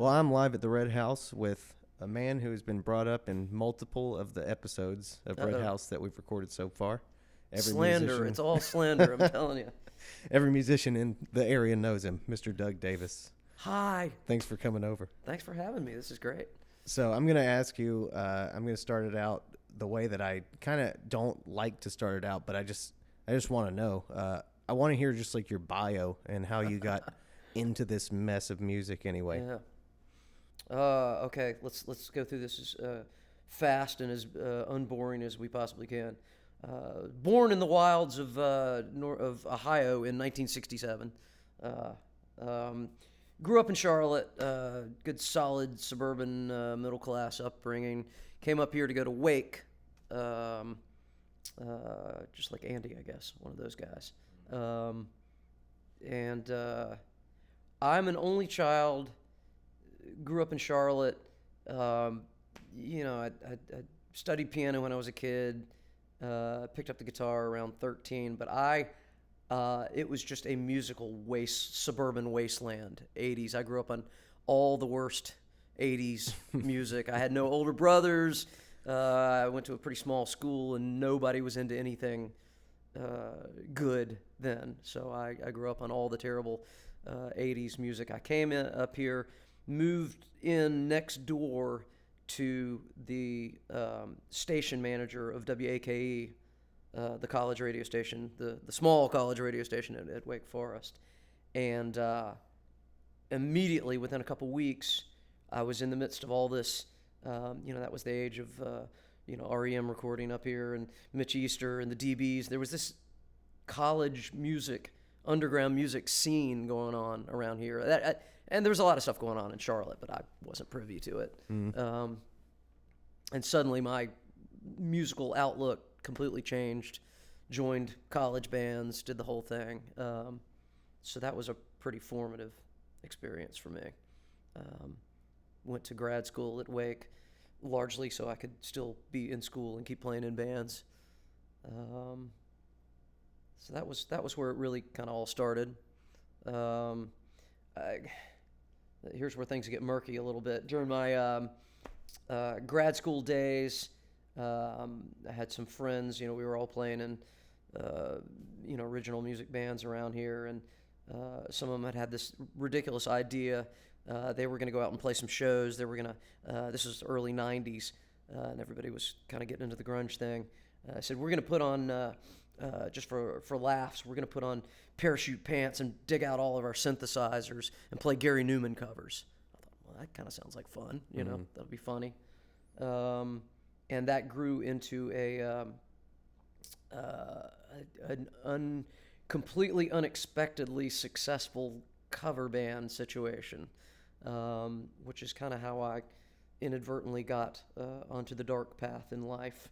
Well, I'm live at the Red House with a man who has been brought up in multiple of the episodes of Red Uh-oh. House that we've recorded so far. Slander. It's all slander, I'm telling you. Every musician in the area knows him, Mr. Doug Davis. Hi. Thanks for coming over. Thanks for having me. This is great. So I'm going to ask you, I'm going to start it out the way that I kind of don't like to start it out, but I just want to know. I want to hear just like your bio and how you got into this mess of music anyway. Yeah. Okay, let's go through this as fast and as unboring as we possibly can. Born in the wilds of Ohio in 1967. Grew up in Charlotte. Good, solid suburban middle class upbringing. Came up here to go to Wake. Just like Andy, I guess, one of those guys. And I'm an only child. Grew up in Charlotte. I studied piano when I was a kid. Picked up the guitar around 13, but it was just a musical suburban wasteland. 80s. I grew up on all the worst 80s music. I had no older brothers. I went to a pretty small school, and nobody was into anything good then. So I grew up on all the terrible 80s music. I came up here, moved in next door to the station manager of WAKE, the college radio station, the small college radio station at Wake Forest. And immediately, within a couple weeks, I was in the midst of all this. That was the age of, REM recording up here and Mitch Easter and the DBs. There was this college music, underground music scene going on around here. And there was a lot of stuff going on in Charlotte, but I wasn't privy to it. Mm. And suddenly my musical outlook completely changed. Joined college bands, did the whole thing. So that was a pretty formative experience for me. Went to grad school at Wake, largely so I could still be in school and keep playing in bands. So that was where it really kind of all started. Here's where things get murky a little bit. During my grad school days, I had some friends. We were all playing in original music bands around here, and some of them had this ridiculous idea. They were going to go out and play some shows. They were going to. This was early '90s, and everybody was kind of getting into the grunge thing. I said, we're going to put on just for laughs. We're going to put on parachute pants and dig out all of our synthesizers and play Gary Newman covers. I thought, well, that kind of sounds like fun. That'll be funny. And that grew into an completely unexpectedly successful cover band situation, which is kind of how I inadvertently got onto the dark path in life.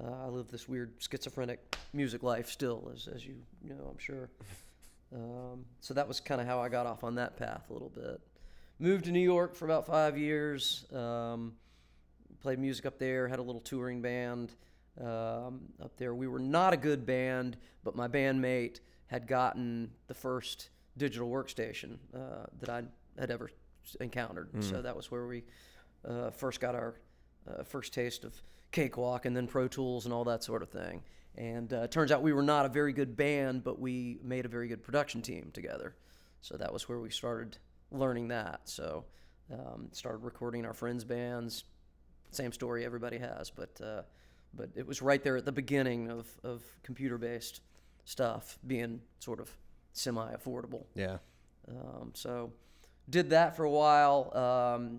I live this weird schizophrenic music life still, as you know, I'm sure. So that was kind of how I got off on that path a little bit. Moved to New York for about 5 years. Played music up there, had a little touring band up there. We were not a good band, but my bandmate had gotten the first digital workstation that I had ever encountered. Mm. So that was where we first got our first taste of Cakewalk and then Pro Tools and all that sort of thing. And turns out we were not a very good band, but we made a very good production team together. So that was where we started learning that. So started recording our friends' bands. Same story everybody has, but it was right there at the beginning of computer-based stuff being sort of semi-affordable. Yeah. So did that for a while.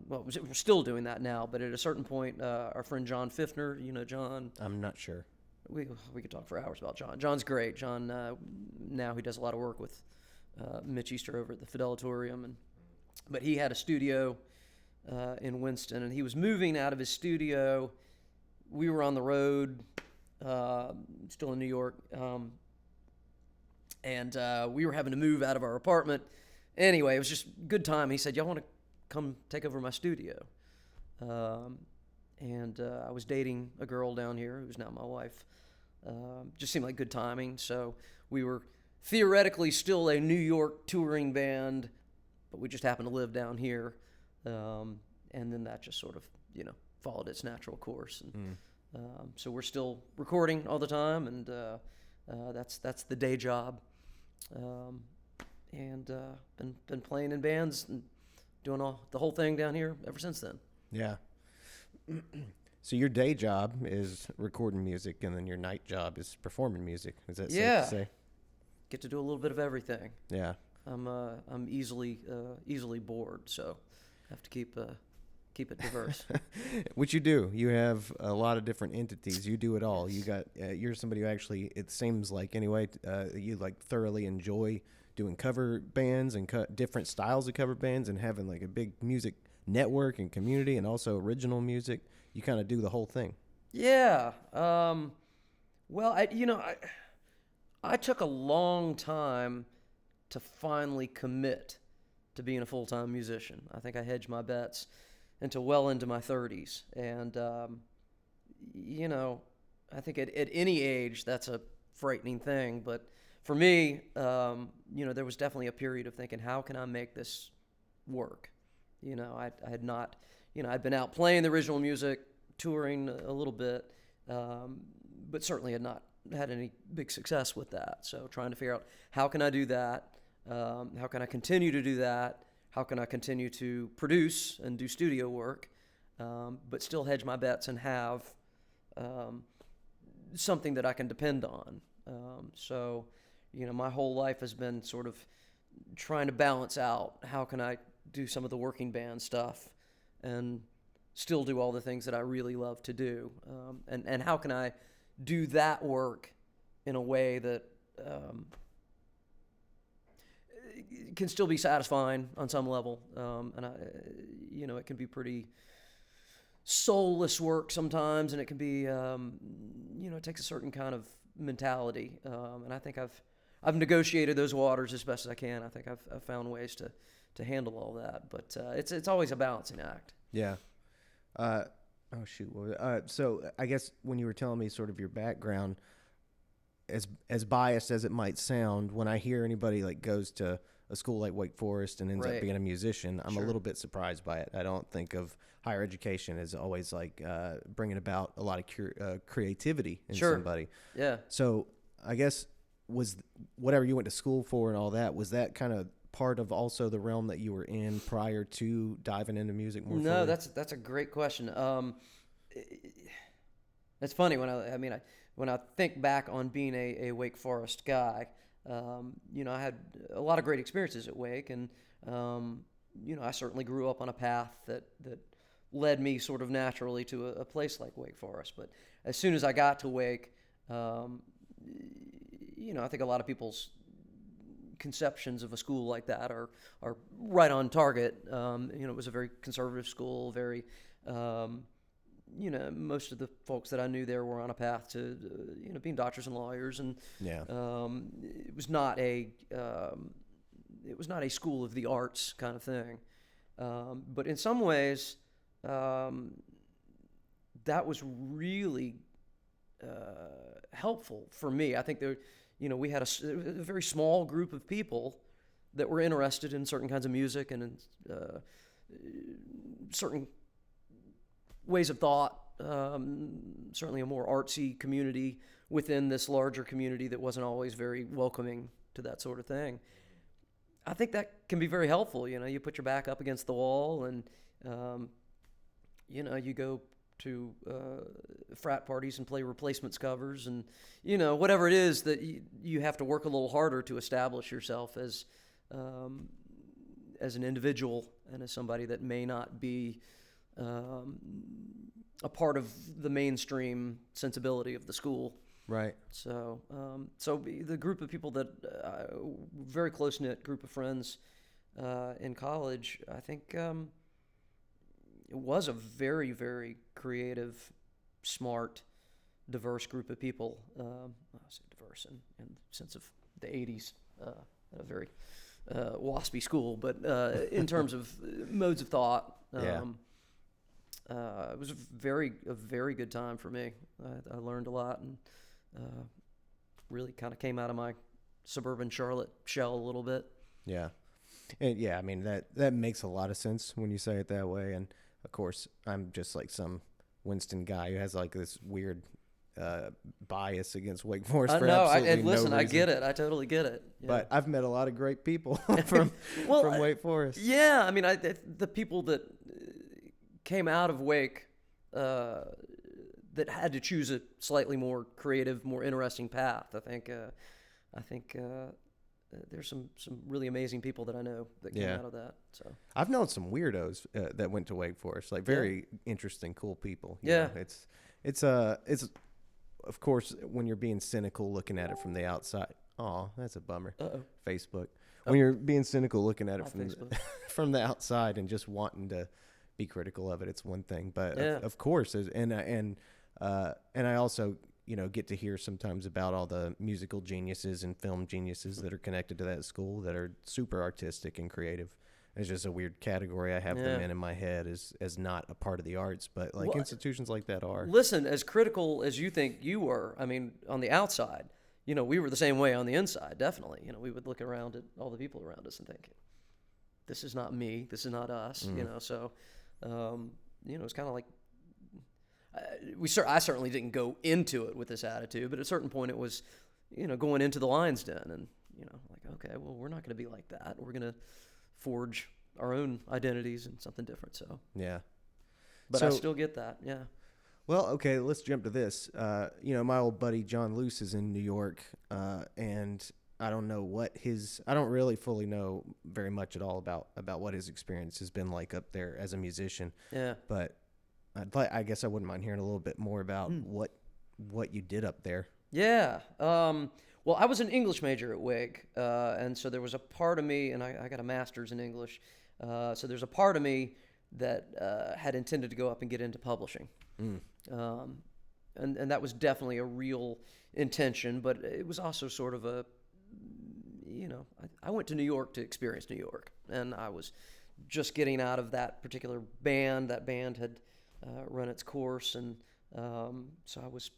We're still doing that now, but at a certain point, our friend John Fiffner, John? I'm not sure. We could talk for hours about John. John's great. John, now he does a lot of work with Mitch Easter over at the Fidelatorium, but he had a studio in Winston, and he was moving out of his studio. We were on the road, still in New York, and we were having to move out of our apartment. Anyway, it was just good time. He said, y'all want to come take over my studio? And I was dating a girl down here who's now my wife. Just seemed like good timing. So we were theoretically still a New York touring band, but we just happened to live down here. and then that just sort of, followed its natural course. And so we're still recording all the time, and that's the day job. And been playing in bands and doing the whole thing down here ever since then. Yeah. So your day job is recording music, and then your night job is performing music. Is that safe to say? Get to do a little bit of everything. Yeah. I'm easily bored, so I have to keep it diverse. Which you do. You have a lot of different entities. You do it all. You got. You're somebody who actually, it seems like anyway, you like thoroughly enjoy doing cover bands and different styles of cover bands, and having like a big music network and community, and also original music. You kind of do the whole thing. Yeah. Well, I took a long time to finally commit to being a full-time musician. I think I hedged my bets until well into my 30s. And, I think at any age, that's a frightening thing. But for me, there was definitely a period of thinking, how can I make this work? I had not, I'd been out playing the original music, touring a little bit, but certainly had not had any big success with that. So trying to figure out, how can I do that? How can I continue to do that? How can I continue to produce and do studio work, but still hedge my bets and have something that I can depend on? So, my whole life has been sort of trying to balance out, how can I do some of the working band stuff and still do all the things that I really love to do? And how can I do that work in a way that can still be satisfying on some level? And it can be pretty soulless work sometimes, and it can be, it takes a certain kind of mentality. And I think I've negotiated those waters as best as I can. I think I've found ways to handle all that, but it's always a balancing act. Yeah. Oh shoot. So I guess when you were telling me sort of your background, as biased as it might sound, when I hear anybody like goes to a school like Wake Forest and ends up being a musician, I'm a little bit surprised by it. I don't think of higher education as always like bringing about a lot of creativity in somebody. Yeah. So I guess was whatever you went to school for and all that, was that kind of part of also the realm that you were in prior to diving into music more fully? No, that's a great question. It's funny when I think back on being a Wake Forest guy. I had a lot of great experiences at Wake, and I certainly grew up on a path that led me sort of naturally to a place like Wake Forest. But as soon as I got to Wake, I think a lot of people's conceptions of a school like that are right on target. It was a very conservative school, very, most of the folks that I knew there were on a path to, being doctors and lawyers, and it was not a school of the arts kind of thing. But in some ways, that was really helpful for me. I think we had a very small group of people that were interested in certain kinds of music and in certain ways of thought. Certainly a more artsy community within this larger community that wasn't always very welcoming to that sort of thing. I think that can be very helpful. You put your back up against the wall, and you go to frat parties and play replacements covers, and whatever it is that you have to work a little harder to establish yourself as an individual and as somebody that may not be a part of the mainstream sensibility of the school. Right. So the group of people that very close-knit group of friends in college, I think it was a very, very creative, smart, diverse group of people. I say diverse in the sense of the 80s, a very waspy school, but in terms of modes of thought, it was a very good time for me. I learned a lot, and really kind of came out of my suburban Charlotte shell a little bit. Yeah. And yeah, I mean that makes a lot of sense when you say it that way. And of course, I'm just like some Winston guy who has like this weird bias against Wake Forest for No, absolutely and listen, no I reason. get it. I totally get it. Yeah. But I've met a lot of great people from Well, from Wake Forest. yeah, I mean, the people that came out of Wake that had to choose a slightly more creative, more interesting path. I think there's some really amazing people that I know that came out of that. So I've known some weirdos that went to Wake Forest, like very interesting, cool people. You Yeah. know, it's of course when you're being cynical looking at it from the outside. Oh, that's a bummer. Facebook. When you're being cynical looking at it from from the outside and just wanting to be critical of it, it's one thing. But of course, and I also get to hear sometimes about all the musical geniuses and film geniuses that are connected to that school that are super artistic and creative. It's just a weird category I have them in my head as not a part of the arts, but like institutions like that are. Listen, as critical as you think you were, I mean, on the outside, we were the same way on the inside, definitely. We would look around at all the people around us and think, this is not me, this is not us, so, it's kind of like, I certainly didn't go into it with this attitude, but at a certain point it was, going into the lion's den and, like, okay, well, we're not going to be like that. We're going to forge our own identities and something different. So, yeah. But I still get that. Yeah. Well, okay, let's jump to this. My old buddy John Luce is in New York, and I don't know I don't really fully know very much at all about what his experience has been like up there as a musician. Yeah. But I guess I wouldn't mind hearing a little bit more about what you did up there. Yeah. Well, I was an English major at Wake, and so there was a part of me, and I got a master's in English, so there's a part of me that had intended to go up and get into publishing. And that was definitely a real intention, but it was also sort of I went to New York to experience New York, and I was just getting out of that particular band. That band had run its course, and so I was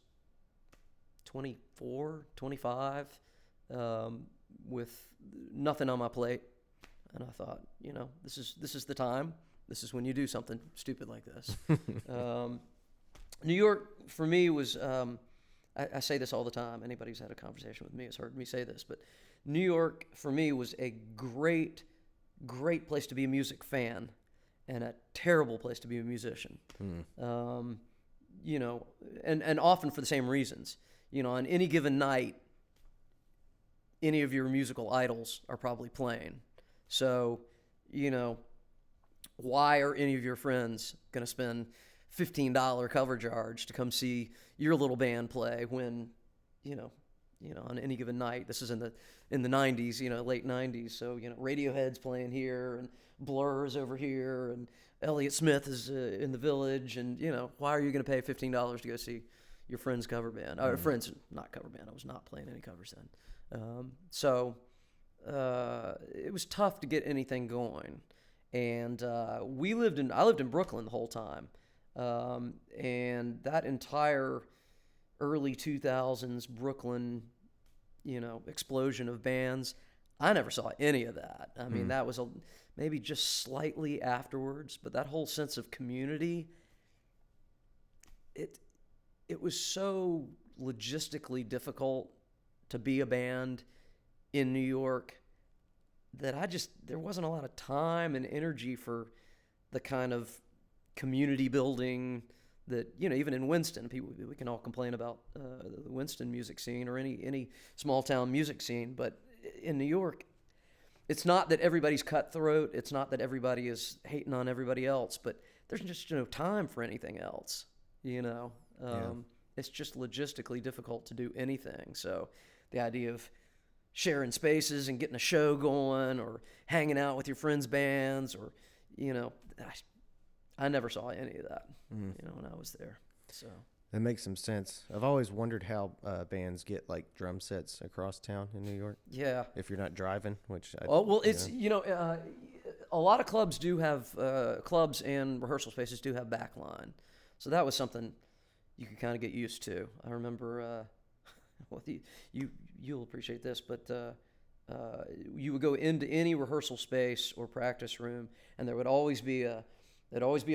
24, 25, with nothing on my plate, and I thought, this is the time. This is when you do something stupid like this. New York for me was, I say this all the time. Anybody who's had a conversation with me has heard me say this, but New York for me was a great, great place to be a music fan, and a terrible place to be a musician. And often for the same reasons. On any given night, any of your musical idols are probably playing. So, why are any of your friends going to spend $15 cover charge to come see your little band play when, on any given night? This is in the 90s, late 90s. So, Radiohead's playing here, and Blur's over here, and Elliott Smith is in the Village, and why are you going to pay $15 to go see your friend's cover band? Or friends, not cover band. I was not playing any covers then. So it was tough to get anything going, and I lived in Brooklyn the whole time, and that entire early 2000s Brooklyn, explosion of bands, I never saw any of that. I mean, that was maybe just slightly afterwards, but that whole sense of community, it was so logistically difficult to be a band in New York that there wasn't a lot of time and energy for the kind of community building that, even in Winston, we can all complain about the Winston music scene or any small town music scene, but in New York, it's not that everybody's cutthroat. It's not that everybody is hating on everybody else, but there's just no time for anything else, It's just logistically difficult to do anything. So the idea of sharing spaces and getting a show going or hanging out with your friends' bands or, I never saw any of that, when I was there. So that makes some sense. I've always wondered how bands get like drum sets across town in New York. Yeah. If you're not driving, which it's a lot of clubs do have clubs and rehearsal spaces do have backline, so that was something you could kind of get used to. I remember, you'll appreciate this, but you would go into any rehearsal space or practice room, and there would always be a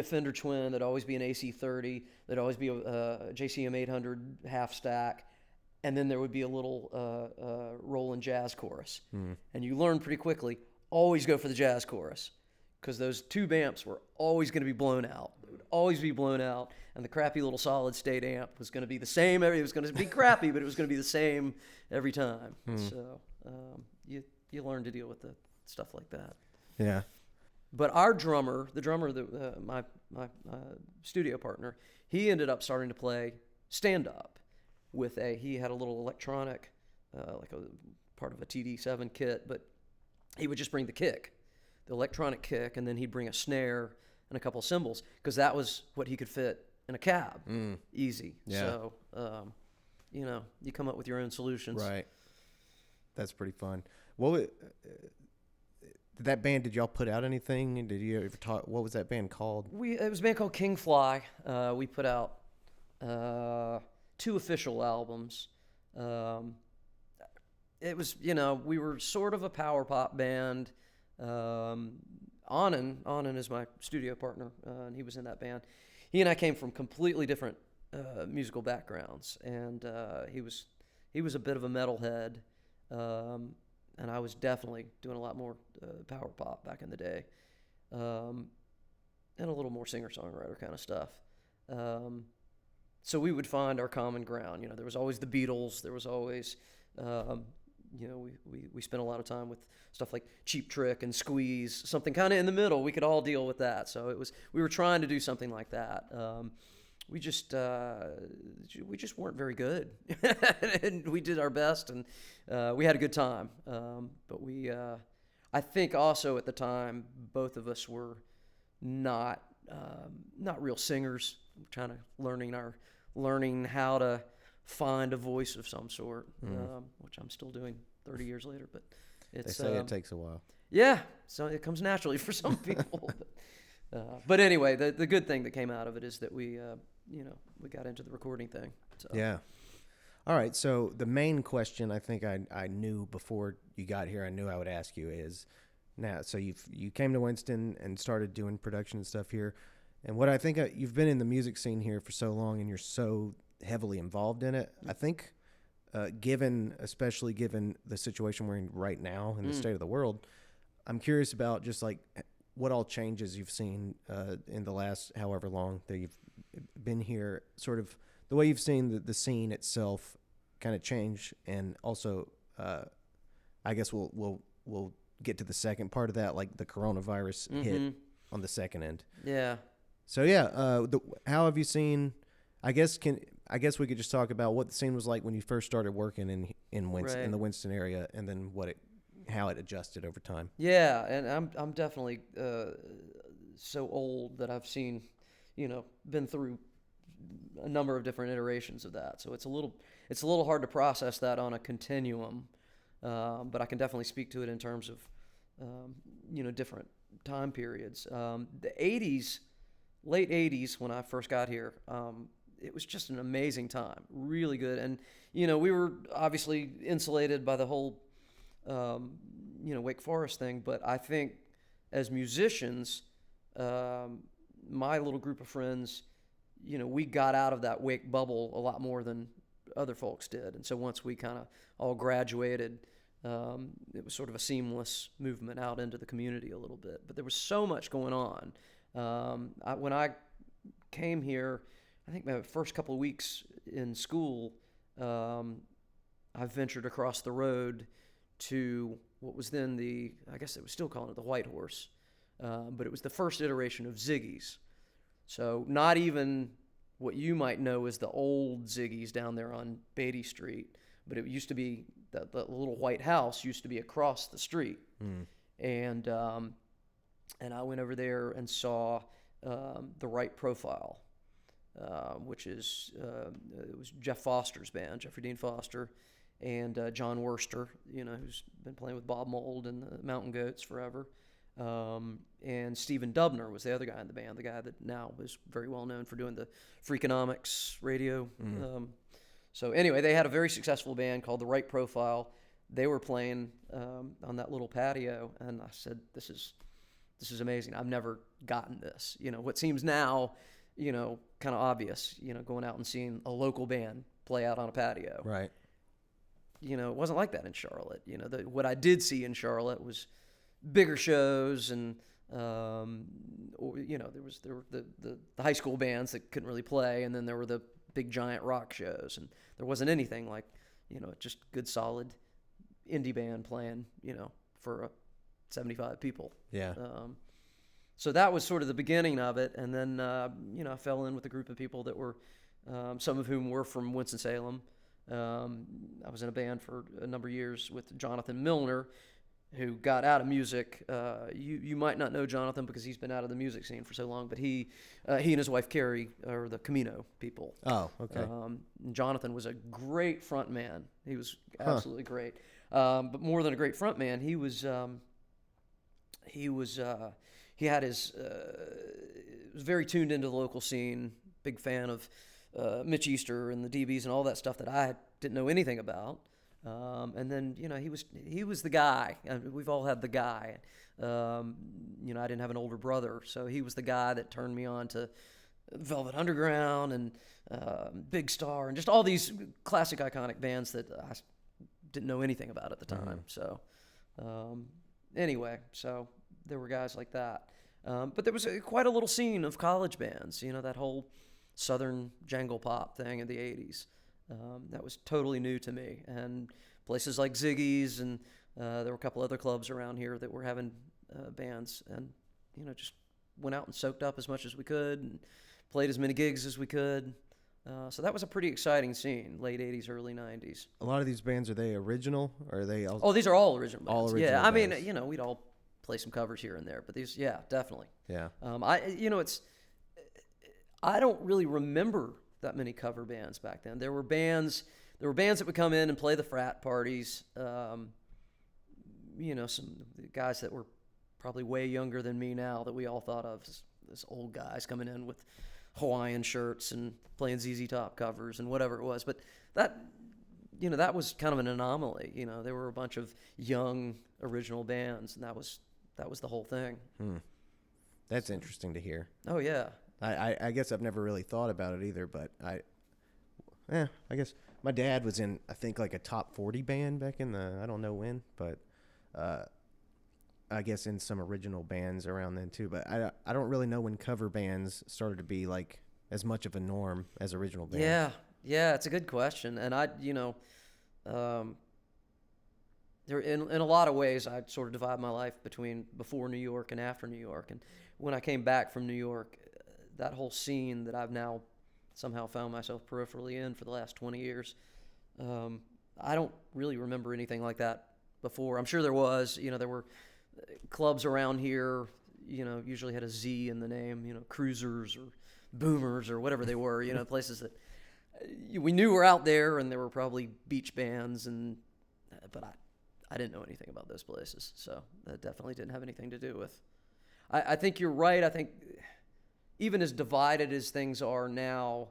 Fender Twin, there'd always be an AC30, there'd always be a JCM 800 half stack, and then there would be a little Roland jazz chorus. And you learn pretty quickly, always go for the jazz chorus, because those tube amps were always going to be blown out. It would always be blown out, and the crappy little solid state amp was going to be the same. It was going to be crappy, but it was going to be the same every time. So you learn to deal with the stuff like that. Yeah. But our drummer, the drummer that my studio partner, he ended up starting to play stand up with he had a little electronic, like a part of a TD7 kit, but he would just bring the kick, the electronic kick, and then he'd bring a snare and a couple of cymbals, because that was what he could fit in a cab, easy. Yeah. So, you come up with your own solutions. Right. That's pretty fun. That band, did y'all put out anything? Did you ever talk? What was that band called? It was a band called King Fly. We put out 2 official albums. It was, we were sort of a power pop band. Anand is my studio partner, and he was in that band. He and I came from completely different musical backgrounds, and he was a bit of a metalhead. And I was definitely doing a lot more power pop back in the day, and a little more singer-songwriter kind of stuff. So we would find our common ground. There was always the Beatles. There was always, we spent a lot of time with stuff like Cheap Trick and Squeeze, something kind of in the middle. We could all deal with that. So we were trying to do something like that. We just weren't very good, and we did our best, and we had a good time. But I think also at the time, both of us were not real singers. Trying to learning how to find a voice of some sort, which I'm still doing 30 years later. But They say it takes a while. Yeah, so it comes naturally for some people. But anyway, the good thing that came out of it is that we got into the recording thing. So. Yeah. All right. So the main question I think I knew before you got here, I knew I would ask you is, now, so you came to Winston and started doing production and stuff here. And what I think you've been in the music scene here for so long, and you're so heavily involved in it. I think, especially given the situation we're in right now in the state of the world, I'm curious about just like what all changes you've seen in the last however long that you've been here, sort of the way you've seen the scene itself kind of change, and also I guess we'll get to the second part of that, like the coronavirus hit on the second end. Yeah. So yeah, how have you seen? I guess we could just talk about what the scene was like when you first started working in Winston, in the Winston area, and then how it adjusted over time. Yeah, and I'm definitely so old that I've seen, been through a number of different iterations of that. So it's a little hard to process that on a continuum, but I can definitely speak to it in terms of different time periods. The 80s, late 80s, when I first got here, it was just an amazing time, really good. And we were obviously insulated by the whole Wake Forest thing, but I think as musicians, my little group of friends, we got out of that Wake bubble a lot more than other folks did. And so once we kind of all graduated, it was sort of a seamless movement out into the community a little bit. But there was so much going on. When I came here, I think my first couple of weeks in school, I ventured across the road to what was then I guess they were still calling it the White Horse, but it was the first iteration of Ziggy's. So not even what you might know as the old Ziggy's down there on Beatty Street, but it used to be, the little white house used to be across the street. And I went over there and saw The Right Profile, which is, it was Jeff Foster's band, Jeffrey Dean Foster, and John Worster, who's been playing with Bob Mould and the Mountain Goats forever. And Stephen Dubner was the other guy in the band, the guy that now is very well known for doing the Freakonomics radio. So anyway, they had a very successful band called The Right Profile. they were playing on that little patio, and I said, "This is amazing. I've never gotten this." What seems now, kind of obvious. Going out and seeing a local band play out on a patio. Right. It wasn't like that in Charlotte. What I did see in Charlotte was bigger shows, and there were the high school bands that couldn't really play, and then there were the big giant rock shows, and there wasn't anything like just good solid indie band playing for 75 people. Yeah. So that was sort of the beginning of it, and then I fell in with a group of people that were some of whom were from Winston-Salem. I was in a band for a number of years with Jonathan Milner, who got out of music. You might not know Jonathan because he's been out of the music scene for so long, but he and his wife Carrie are the Camino people. Oh, okay. Jonathan was a great front man. He was absolutely great. But more than a great front man, he was very tuned into the local scene. Big fan of Mitch Easter and the DBs and all that stuff that I didn't know anything about. And then he was the guy. We've all had the guy. I didn't have an older brother, so he was the guy that turned me on to Velvet Underground and Big Star and just all these classic iconic bands that I didn't know anything about at the time. So anyway, so there were guys like that. But there was quite a little scene of college bands, that whole Southern jangle pop thing in the 80s. That was totally new to me. And places like Ziggy's, and there were a couple other clubs around here that were having bands, and just went out and soaked up as much as we could and played as many gigs as we could. So that was a pretty exciting scene, late 80s, early 90s. A lot of these bands, are they original, or are they all... Oh, these are all original bands. All original I bands. mean, we'd all play some covers here and there, but these, yeah, definitely. Yeah. I don't really remember that many cover bands back then. There were bands that would come in and play the frat parties. Some guys that were probably way younger than me now that we all thought of as old guys coming in with Hawaiian shirts and playing ZZ Top covers and whatever it was. But that was kind of an anomaly. There were a bunch of young original bands, and that was the whole thing. That's interesting to hear. Oh yeah. I guess I've never really thought about it either, but I guess my dad was in, I think, like a top 40 band back in I don't know when, but I guess in some original bands around then too. But I don't really know when cover bands started to be like as much of a norm as original bands. Yeah, it's a good question, and there in a lot of ways I sort of divide my life between before New York and after New York. And when I came back from New York, that whole scene that I've now somehow found myself peripherally in for the last 20 years, I don't really remember anything like that before. I'm sure there was. There were clubs around here, usually had a Z in the name, Cruisers or Boomers or whatever they were, places that we knew were out there, and there were probably beach bands, but I didn't know anything about those places, so that definitely didn't have anything to do with. I think you're right. I think even as divided as things are now,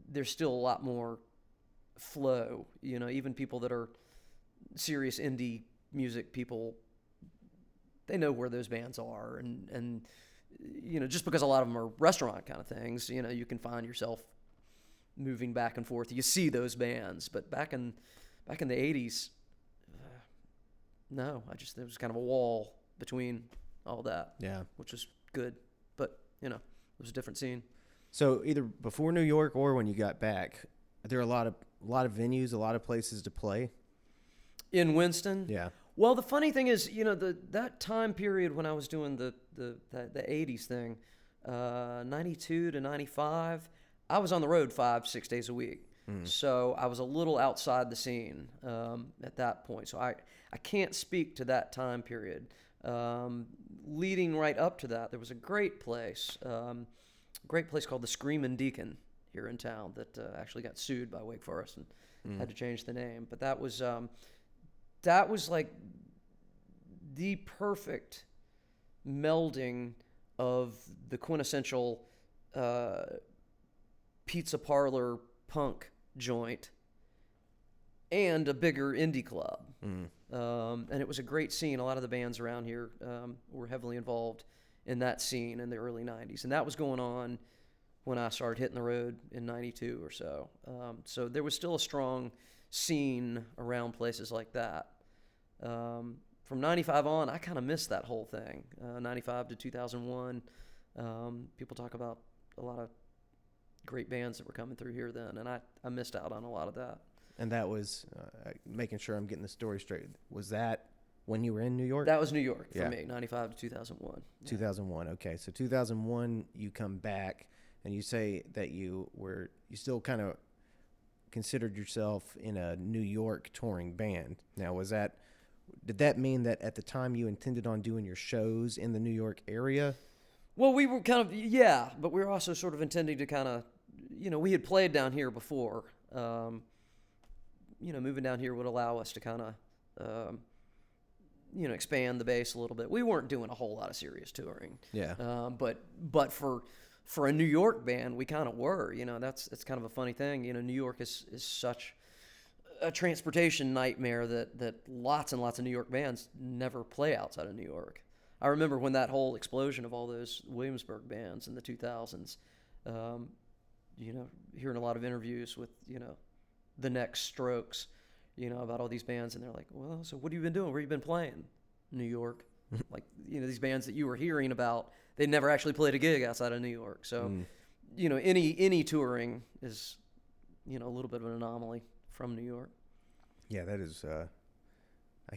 there's still a lot more flow. Even people that are serious indie music people, they know where those bands are, and just because a lot of them are restaurant kind of things, you can find yourself moving back and forth. You see those bands, but back in the 80s, no, there was kind of a wall between all that. Yeah. Which was good, but it was a different scene. So either before New York or when you got back, there are a lot of venues, a lot of places to play in Winston. Yeah. Well, the funny thing is, that time period when I was doing the 80s thing, 92 to 95, I was on the road 5-6 days a week. So I was a little outside the scene at that point. So I can't speak to that time period. Leading right up to that, there was a great place called the Screaming Deacon here in town that actually got sued by Wake Forest and had to change the name. But that was like the perfect melding of the quintessential pizza parlor punk joint and a bigger indie club. And it was a great scene. A lot of the bands around here were heavily involved in that scene in the early 90s. And that was going on when I started hitting the road in 92 or so. So there was still a strong scene around places like that. From 95 on, I kind of missed that whole thing. 95 to 2001, people talk about a lot of great bands that were coming through here then, and I missed out on a lot of that. And that was, making sure I'm getting the story straight, was that when you were in New York? That was New York for me, 95 to 2001. 2001, okay. So 2001, you come back, and you say that you still kind of considered yourself in a New York touring band. Now, did that mean that at the time you intended on doing your shows in the New York area? Well, we were kind of, yeah, but we were also sort of intending to kind of, we had played down here before. Moving down here would allow us to kind of, expand the base a little bit. We weren't doing a whole lot of serious touring. Yeah. But for a New York band, we kind of were. That's kind of a funny thing. New York is such a transportation nightmare that lots and lots of New York bands never play outside of New York. I remember when that whole explosion of all those Williamsburg bands in the 2000s, hearing a lot of interviews with, the Next Strokes, about all these bands, and they're like, well, so what have you been doing? Where have you been playing? New York. Like, these bands that you were hearing about, they never actually played a gig outside of New York. So, any touring is, a little bit of an anomaly from New York. Yeah, that is, I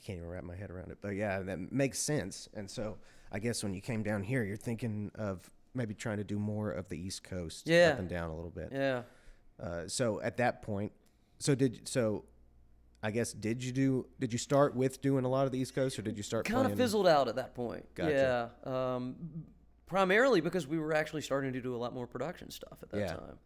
can't even wrap my head around it. But yeah, that makes sense. And so I guess when you came down here, you're thinking of maybe trying to do more of the East Coast up and down a little bit. Yeah. So at that point, did you start with doing a lot of the East Coast, or did you start kind of fizzled out at that point? Gotcha. Yeah. Primarily because we were actually starting to do a lot more production stuff at that time.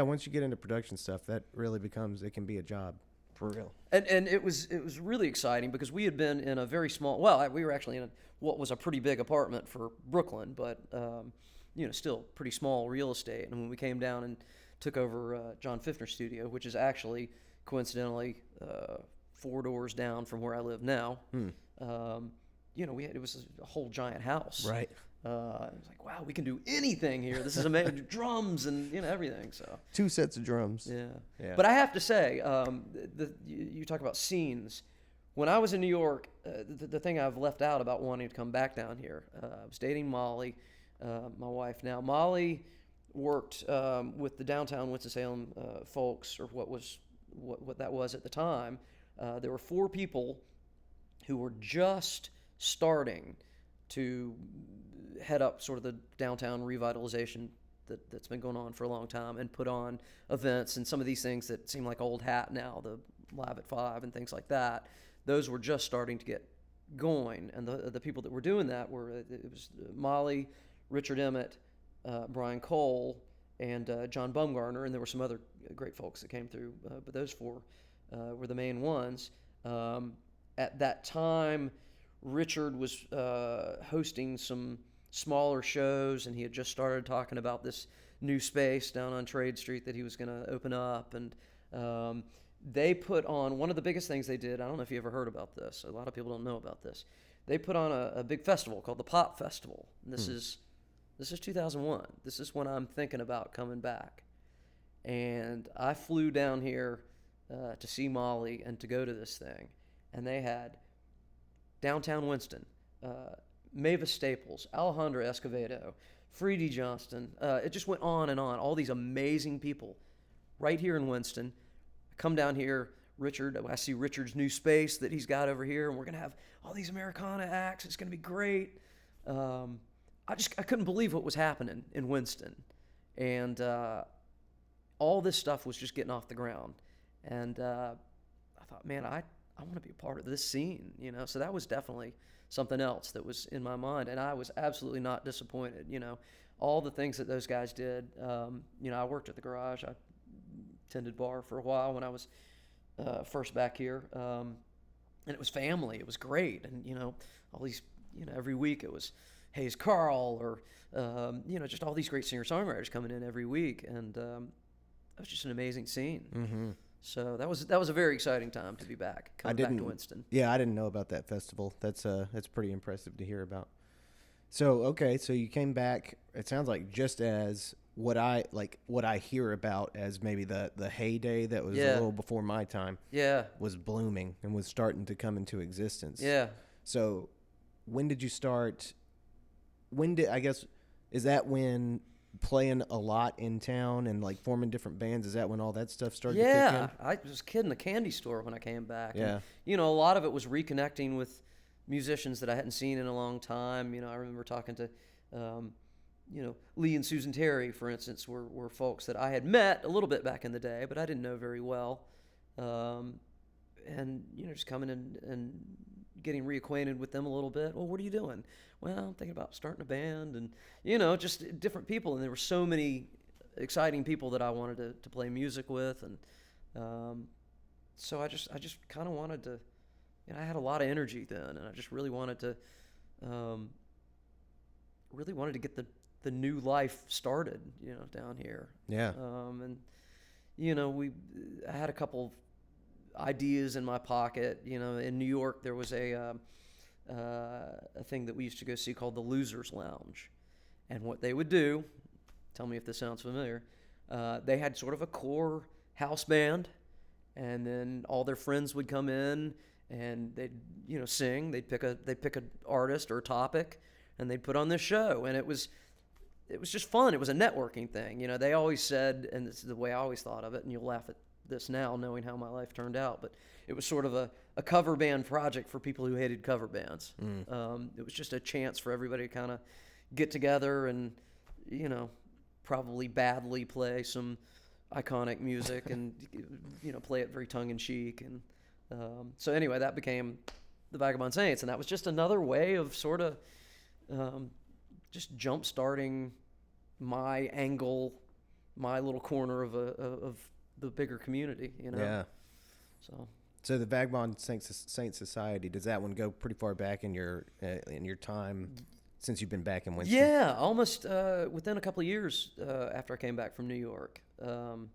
Once you get into production stuff, that really it can be a job for real. And it was really exciting because we had been in a very small, we were actually in what was a pretty big apartment for Brooklyn, but still pretty small real estate. And when we came down and took over John Fiftner's studio, which is actually coincidentally 4 doors down from where I live now. It was a whole giant house. Right. It was like, wow, we can do anything here. This is amazing. Drums and everything. So 2 sets of drums. Yeah. But I have to say, you talk about scenes. When I was in New York, the thing I've left out about wanting to come back down here, I was dating Molly, my wife now. Molly worked with the downtown Winston-Salem folks, or what that was at the time. There were 4 people who were just starting to head up sort of the downtown revitalization that's been going on for a long time, and put on events and some of these things that seem like old hat now, the Live at 5 and things like that. Those were just starting to get going, and the people that were doing that it was Molly, Richard Emmett, Brian Cole, and John Bumgarner, and there were some other great folks that came through, but those 4 were the main ones. At that time, Richard was hosting some smaller shows, and he had just started talking about this new space down on Trade Street that he was going to open up, and they put on one of the biggest things they did. I don't know if you ever heard about this. A lot of people don't know about this. They put on a big festival called the Pop Festival. And this is 2001. This is when I'm thinking about coming back. And I flew down here to see Molly and to go to this thing. And they had Downtown Winston, Mavis Staples, Alejandra Escovedo, Freddie Johnston. It just went on and on. All these amazing people right here in Winston. I come down here, I see Richard's new space that he's got over here, and we're going to have all these Americana acts. It's going to be great. I couldn't believe what was happening in Winston. And all this stuff was just getting off the ground. And I thought, man, I want to be a part of this scene, So that was definitely something else that was in my mind. And I was absolutely not disappointed, All the things that those guys did. I worked at the Garage. I tended bar for a while when I was first back here. And it was family. It was great. And, all these, every week it was Hayes Carl or, just all these great singer-songwriters coming in every week. And it was just an amazing scene. Mm-hmm. So that was a very exciting time to be back, I coming back to didn't. Winston. Yeah, I didn't know about that festival. That's pretty impressive to hear about. So okay, so you came back. It sounds like just as what I hear about as maybe the heyday that was a Yeah, little before my time yeah, was blooming and was starting to come into existence. yeah. So when did you start? When did I guess is that when playing a lot in town and like forming different bands? Is that when all that stuff started to kick Yeah, in? I was a kid in the candy store when I came back. And, Yeah. a lot of it was reconnecting with musicians that I hadn't seen in a long time. I remember talking to, um, Lee and Susan Terry, for instance, were folks that I had met a little bit back in the day, but I didn't know very well. Um, and, just coming in and getting reacquainted with them a little bit. Well, what are you doing? Well, I'm thinking about starting a band and, just different people. And there were so many exciting people that I wanted to play music with. And so I just kind of wanted to, I had a lot of energy then. And I just um, really wanted to get the new life started, down here. Yeah. And, I had a couple ideas in my pocket. In New York, there was a thing that we used to go see called the Losers Lounge. And what they would do, tell me if this sounds familiar, they had sort of a core house band, and then all their friends would come in and they'd sing. They'd pick an artist or a topic, and they'd put on this show. And it was just fun. It was a networking thing. They always said, and this is the way I always thought of it, and you'll laugh at this now knowing how my life turned out, but it was sort of a cover band project for people who hated cover bands. It was just a chance for everybody to kind of get together and probably badly play some iconic music and play it very tongue-in-cheek. And so anyway, that became the Vagabond Saints, and that was just another way of sort of just jump-starting my angle, my little corner of the bigger community, Yeah. So the Vagabond Saint Society, does that one go pretty far back in your time since you've been back in Winston? yeah, almost within a couple of years after I came back from New York. There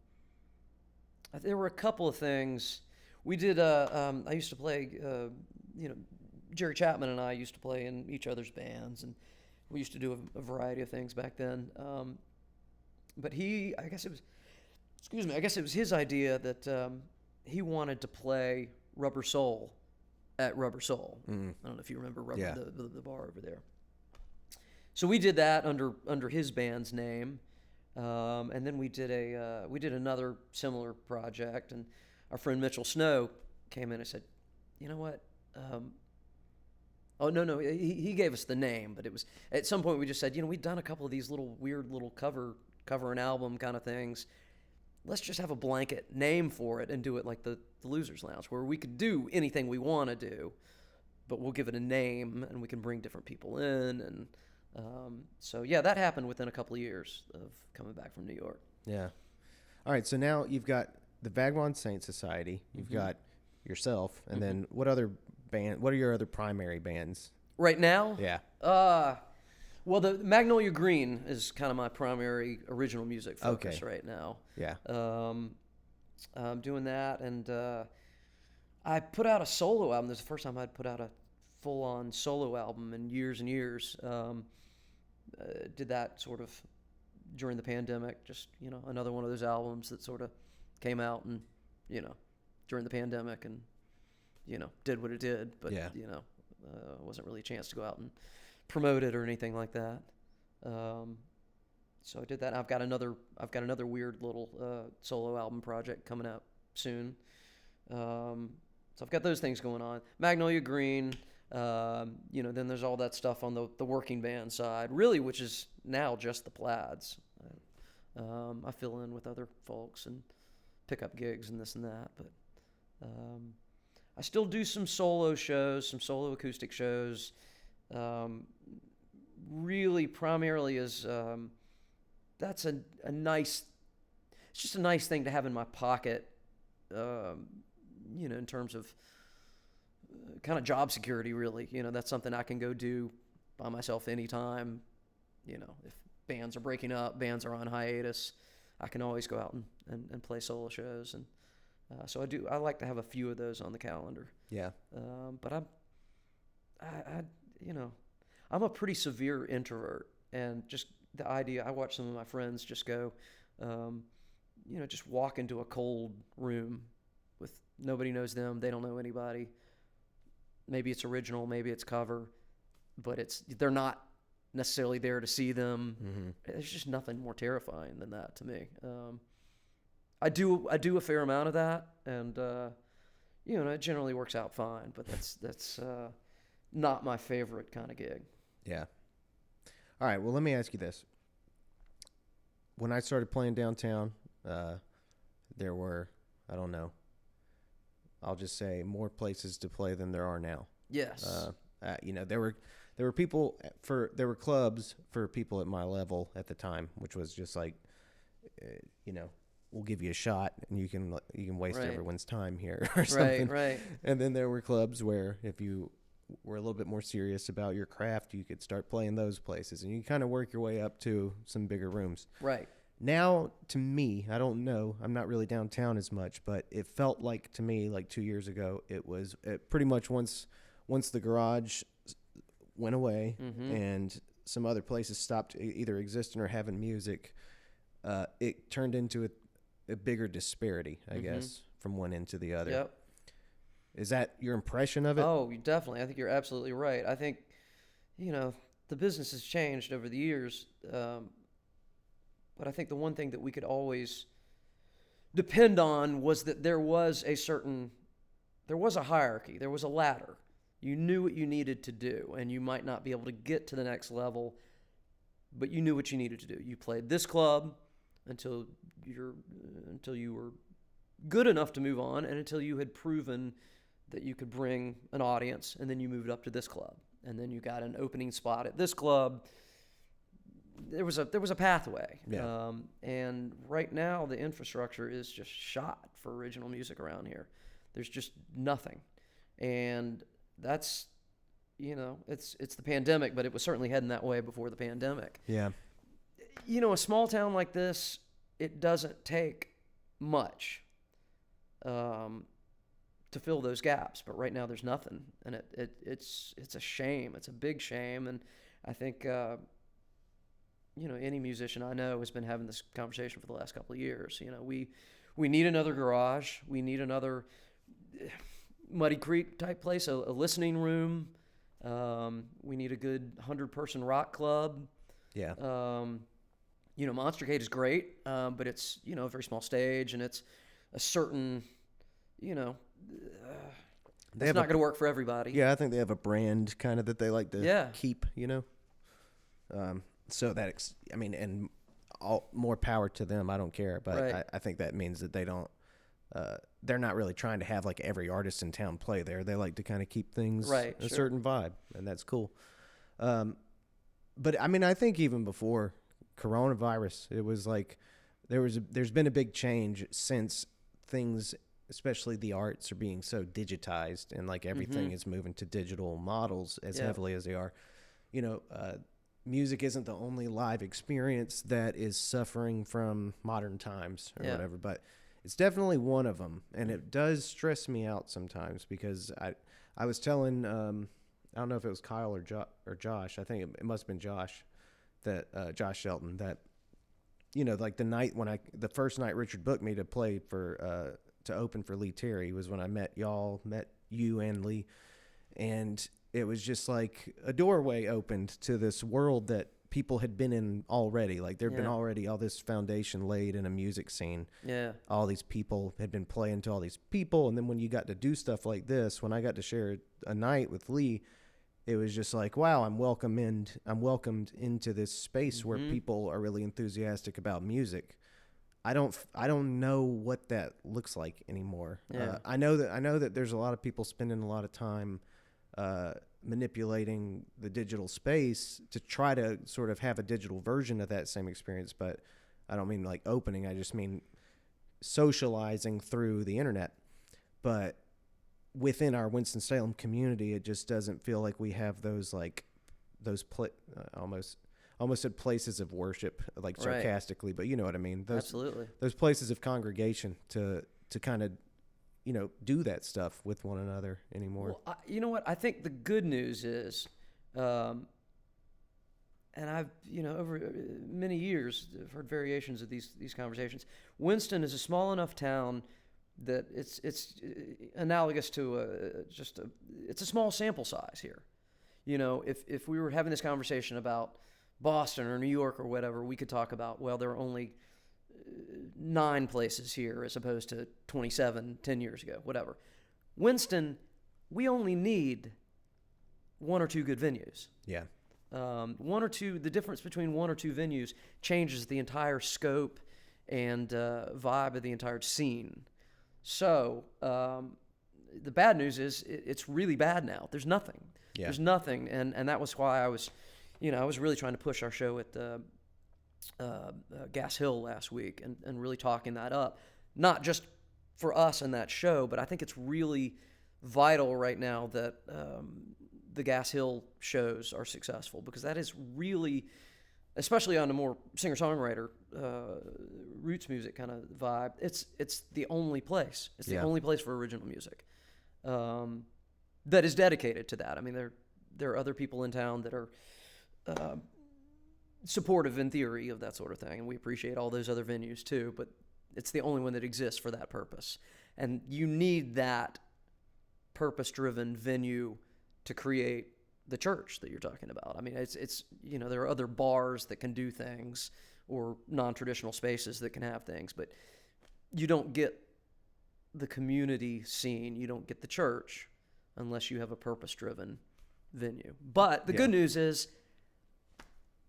were a couple of things we did. I used to play. Jerry Chapman and I used to play in each other's bands, and we used to do a variety of things back then. But I guess it was his idea that he wanted to play Rubber Soul at Rubber Soul. I don't know if you remember the bar over there. So we did that under his band's name, and then we did another similar project. And our friend Mitchell Snow came in and said, "You know what? Oh no, he gave us the name, but it was at some point we just said, we've done a couple of these little weird little cover an album kind of things. Let's just have a blanket name for it and do it like the Losers Lounge, where we could do anything we want to do, but we'll give it a name and we can bring different people in." And so yeah, that happened within a couple of years of coming back from New York. Yeah. All right, so now you've got the Vagabond Saint Society, you've got yourself, and then what are your other primary bands? Right now? Yeah. Well, the Magnolia Green is kind of my primary original music focus right now. Yeah. I'm doing that, and I put out a solo album. This is the first time I'd put out a full-on solo album in years and years. Did that sort of during the pandemic, just, another one of those albums that sort of came out and, during the pandemic and, did what it did. But, wasn't really a chance to go out and promote it or anything like that. So I did that. I've got another weird little solo album project coming out soon. So I've got those things going on. Magnolia Green. Then there's all that stuff on the working band side, really, which is now just the Plaids. I fill in with other folks and pick up gigs and this and that, but I still do some solo shows, some solo acoustic shows. Really, primarily is that's a nice. It's just a nice thing to have in my pocket, in terms of kind of job security, really. That's something I can go do by myself anytime. If bands are breaking up, bands are on hiatus, I can always go out and play solo shows. And So I like to have a few of those on the calendar. Yeah. But I you know, I'm a pretty severe introvert, and just the idea, I watch some of my friends just go, just walk into a cold room with nobody knows them, they don't know anybody. Maybe it's original, maybe it's cover, but they're not necessarily there to see them. Mm-hmm. There's just nothing more terrifying than that to me. I do a fair amount of that, and it generally works out fine. But that's not my favorite kind of gig. Yeah. All right. Well, let me ask you this. When I started playing downtown, there were, I don't know, I'll just say more places to play than there are now. Yes. There were clubs for people at my level at the time, which was just like, we'll give you a shot and you can waste Right. everyone's time here or something. Right. And then there were clubs where if you were a little bit more serious about your craft, you could start playing those places, and you kind of work your way up to some bigger rooms. Right. Now, to me, I don't know, I'm not really downtown as much, but it felt like to me, like 2 years ago, it was pretty much once the garage went away Mm-hmm. and some other places stopped either existing or having music, it turned into a bigger disparity, I guess, from one end to the other. Yep. Is that your impression of it? Oh, definitely. I think you're absolutely right. I think, the business has changed over the years. But I think the one thing that we could always depend on was that there was a hierarchy, there was a ladder. You knew what you needed to do, and you might not be able to get to the next level, but you knew what you needed to do. You played this club until you were good enough to move on, and until you had proven that you could bring an audience, and then you moved up to this club, and then you got an opening spot at this club. There was a pathway. Yeah. And right now the infrastructure is just shot for original music around here. There's just nothing. And that's, it's the pandemic, but it was certainly heading that way before the pandemic. Yeah. A small town like this, it doesn't take much to fill those gaps, but right now there's nothing, and it's a shame. It's a big shame, and I think any musician I know has been having this conversation for the last couple of years. We need another garage. We need another Muddy Creek type place, a listening room. We need a good 100-person rock club. Yeah. Monster Cage is great, but it's, a very small stage, and it's a certain, it's not going to work for everybody. Yeah, I think they have a brand kind of that they like to keep, so that, and all more power to them. I don't care, but Right. I think that means that they don't, they're not really trying to have like every artist in town play there. They like to kind of keep things Right, a sure. certain vibe, and that's cool. But I think even before coronavirus, it was like there's been a big change since things, especially the arts, are being so digitized, and like everything is moving to digital models as heavily as they are. Music isn't the only live experience that is suffering from modern times or whatever, but it's definitely one of them, and it does stress me out sometimes because I was telling I don't know if it was Kyle or Josh. I think it must have been Josh, that Josh Shelton, that like the first night Richard booked me to play for to open for Lee Terry was when I met you and Lee, and it was just like a doorway opened to this world that people had been in already. Like there'd been already all this foundation laid in a music scene. Yeah. All these people had been playing to all these people. And then when you got to do stuff like this, when I got to share a night with Lee, it was just like, wow, I'm welcomed into this space where people are really enthusiastic about music. I don't know what that looks like anymore. Yeah. I know that there's a lot of people spending a lot of time manipulating the digital space to try to sort of have a digital version of that same experience, but I don't mean like opening, I just mean socializing through the internet. But within our Winston-Salem community, it just doesn't feel like we have those almost said places of worship, like sarcastically, but you know what I mean. Absolutely. Those places of congregation to kind of do that stuff with one another anymore. Well, you know what? I think the good news is, and I've, over many years, I've heard variations of these conversations. Winston is a small enough town that it's analogous to it's a small sample size here. If we were having this conversation about Boston or New York or whatever, we could talk about, well, there are only 9 places here as opposed to 27 10 years ago, whatever. Winston, we only need 1 or 2 good venues. Yeah. The difference between 1 or 2 venues changes the entire scope and vibe of the entire scene. So the bad news is it's really bad now. There's nothing. Yeah. There's nothing, and that was why I was really trying to push our show at Gas Hill last week and really talking that up, not just for us and that show, but I think it's really vital right now that the Gas Hill shows are successful, because that is really, especially on a more singer-songwriter, roots music kind of vibe, it's the only place. It's the only place for original music that is dedicated to that. I mean, there are other people in town that are supportive in theory of that sort of thing, and we appreciate all those other venues too, but it's the only one that exists for that purpose. And you need that purpose-driven venue to create the church that you're talking about. I mean, it's there are other bars that can do things, or non-traditional spaces that can have things, but you don't get the community scene, you don't get the church unless you have a purpose-driven venue. But the good news is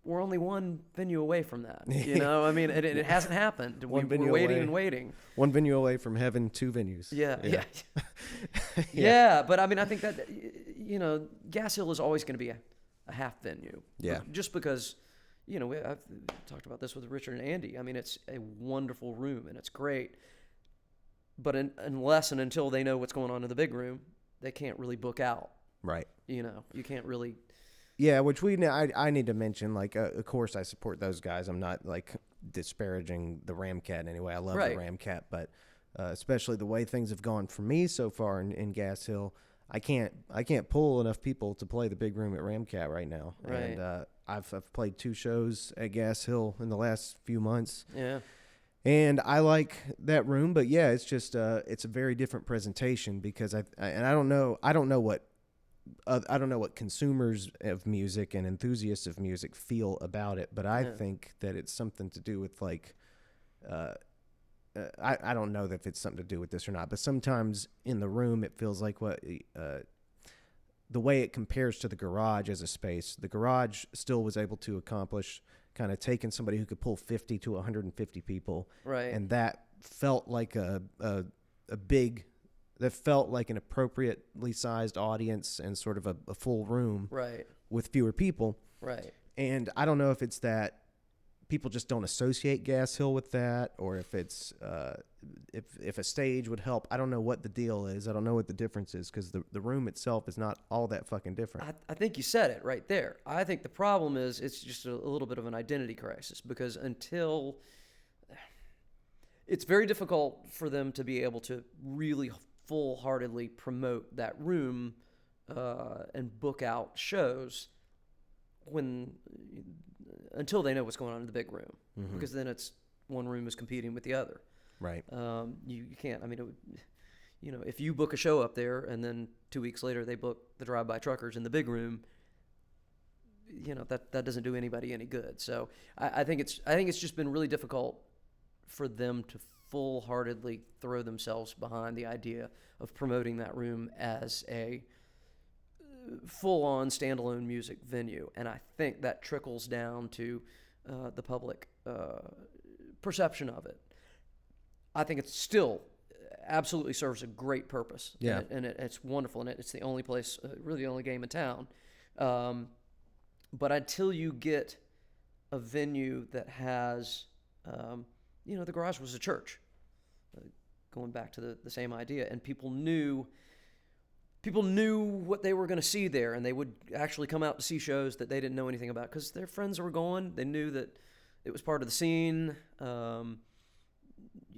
we're only one venue away from that. I mean, it hasn't happened. We're waiting and waiting. One venue away from heaven, 2 venues. Yeah. Yeah, but I mean, I think that, Gas Hill is always going to be a half venue. Yeah. Just because, I've talked about this with Richard and Andy. I mean, it's a wonderful room and it's great. But unless and until they know what's going on in the big room, they can't really book out. Right. You can't really. Yeah, which I need to mention, of course I support those guys. I'm not disparaging the Ramcat anyway. I love the Ramcat, but especially the way things have gone for me so far in Gas Hill, I can't pull enough people to play the big room at Ramcat right now. Right. And I've played 2 shows at Gas Hill in the last few months. Yeah. And I like that room, but yeah, it's just it's a very different presentation, because I don't know what consumers of music and enthusiasts of music feel about it, but I think that it's something to do with I don't know if it's something to do with this or not, but sometimes in the room it feels like the way it compares to the garage as a space. The garage still was able to accomplish kind of taking somebody who could pull 50 to 150 people, right? And that felt like that felt like an appropriately sized audience and sort of a full room, right, with fewer people, right. And I don't know if it's that people just don't associate Gas Hill with that, or if it's if a stage would help. I don't know what the deal is. I don't know what the difference is, because the room itself is not all that fucking different. I think you said it right there. I think the problem is it's just a little bit of an identity crisis, because until it's very difficult for them to be able to really full-heartedly promote that room and book out shows until they know what's going on in the big room, because then it's one room is competing with the other. Right. You can't. I mean, if you book a show up there and then 2 weeks later they book the Drive-By Truckers in the big room, that doesn't do anybody any good. So I think it's just been really difficult for them to full-heartedly throw themselves behind the idea of promoting that room as a full-on standalone music venue, and I think that trickles down to the public perception of it. I think it still absolutely serves a great purpose, and it's wonderful, and it's the only place, really the only game in town. But until you get a venue that has, the garage was a church, going back to the same idea, and people knew what they were going to see there, and they would actually come out to see shows that they didn't know anything about because their friends were going. They knew that it was part of the scene.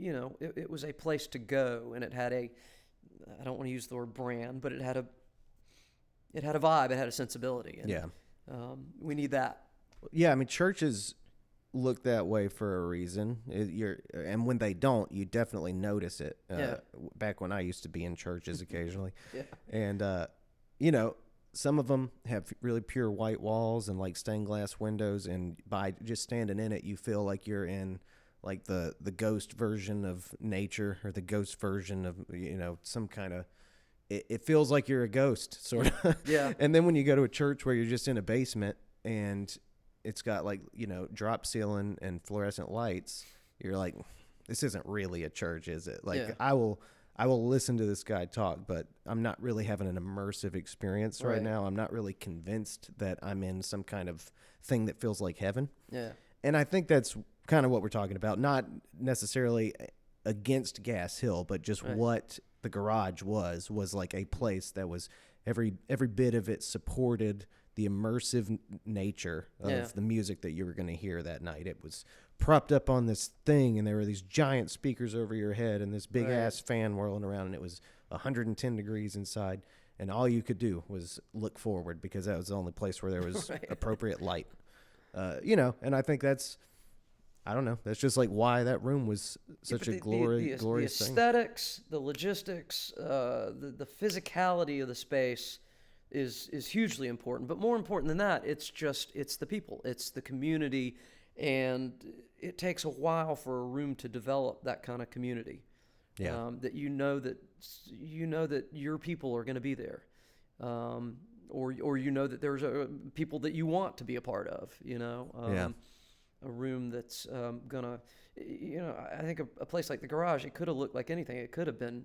It was a place to go, and it had a I don't want to use the word brand, but it had a vibe, it had a sensibility. And, Yeah. we need that. Yeah, I mean, churches look that way for a reason. And when they don't, you definitely notice it. Back when I used to be in churches occasionally. Yeah. And, you know, some of them have really pure white walls and like stained glass windows, and by just standing in it, you feel like you're in like the ghost version of nature, or the ghost version of, you know, some kind of, it feels like you're a ghost, sort of. Yeah. And then when you go to a church where you're just in a basement and it's got like, you know, drop ceiling and fluorescent lights, you're like, this isn't really a church, is it? Like, I will listen to this guy talk, but I'm not really having an immersive experience right now. I'm not really convinced that I'm in some kind of thing that feels like heaven. Yeah. And I think that's kind of what we're talking about. Not necessarily against Gas Hill, but just what the garage was like a place that was every bit of it supported the immersive nature of the music that you were going to hear that night. It was propped up on this thing, and there were these giant speakers over your head and this big ass fan whirling around, and it was 110 degrees inside, and all you could do was look forward because that was the only place where there was appropriate light. You know, and I think that's, I don't know, that's just like why that room was such a glorious the aesthetics, the logistics, the physicality of the space is hugely important. But more important than that, it's the people, it's the community, and it takes a while for a room to develop that kind of community. Yeah. That you know that your people are going to be there, or you know that there's people that you want to be a part of. You know. A room that's gonna, you know, I think a place like the garage, it could have looked like anything. It could have been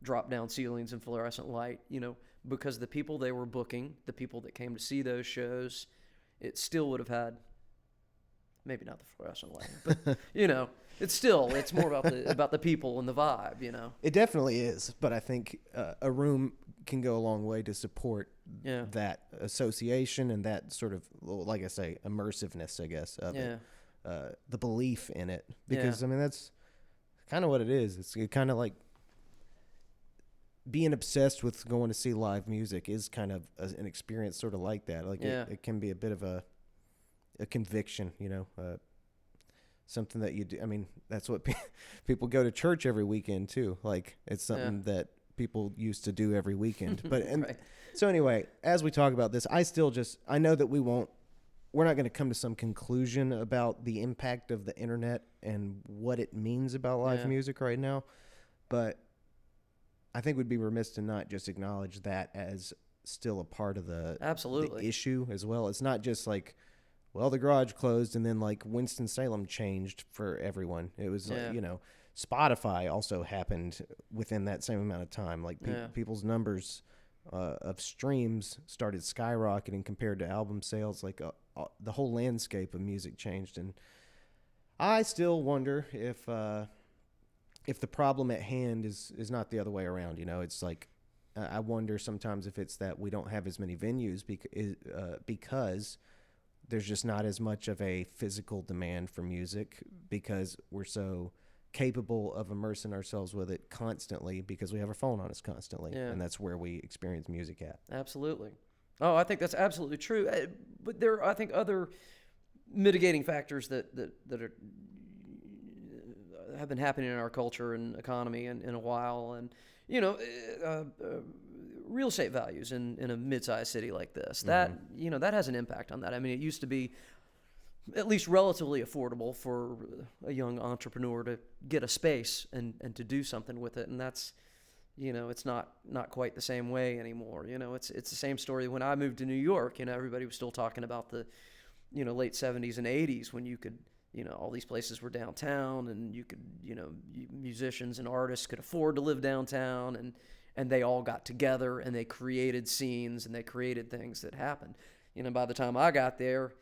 drop down ceilings and fluorescent light, you know, because the people they were booking, the people that came to see those shows, it still would have had, maybe not the fluorescent light, but you know, it's more about the people and the vibe, you know. It definitely is, but I think a room can go a long way to support that association and that sort of, like I say, immersiveness, I guess, of it. The belief in it. Because, I mean, that's kind of what it is. It's kind of like being obsessed with going to see live music is kind of an experience sort of like that. Like it can be a bit of a conviction, you know, something that you do. I mean, that's what people go to church every weekend too. Like, it's something that people used to do every weekend. But so anyway, as we talk about this, I know that we're not going to come to some conclusion about the impact of the internet and what it means about live music right now, but I think we'd be remiss to not just acknowledge that as still a part of the issue as well. It's not just like, well, the garage closed and then like Winston-Salem changed for everyone. It was like, you know, Spotify also happened within that same amount of time. Like people's numbers of streams started skyrocketing compared to album sales. Like the whole landscape of music changed, and I still wonder if the problem at hand is not the other way around. You know, it's like I wonder sometimes if it's that we don't have as many venues because there's just not as much of a physical demand for music because we're so capable of immersing ourselves with it constantly because we have our phone on us constantly, and that's where we experience music at. Absolutely. Oh, I think that's absolutely true. But there are, I think, other mitigating factors that are have been happening in our culture and economy in a while, and you know, real estate values in a mid-sized city like this. That you know, that has an impact on that. I mean, it used to be at least relatively affordable for a young entrepreneur to get a space and to do something with it. And that's, you know, it's not quite the same way anymore. You know, it's the same story. When I moved to New York, you know, everybody was still talking about the, you know, late 70s and 80s when you could, you know, all these places were downtown and you could, you know, musicians and artists could afford to live downtown, and they all got together and they created scenes and they created things that happened. You know, by the time I got there,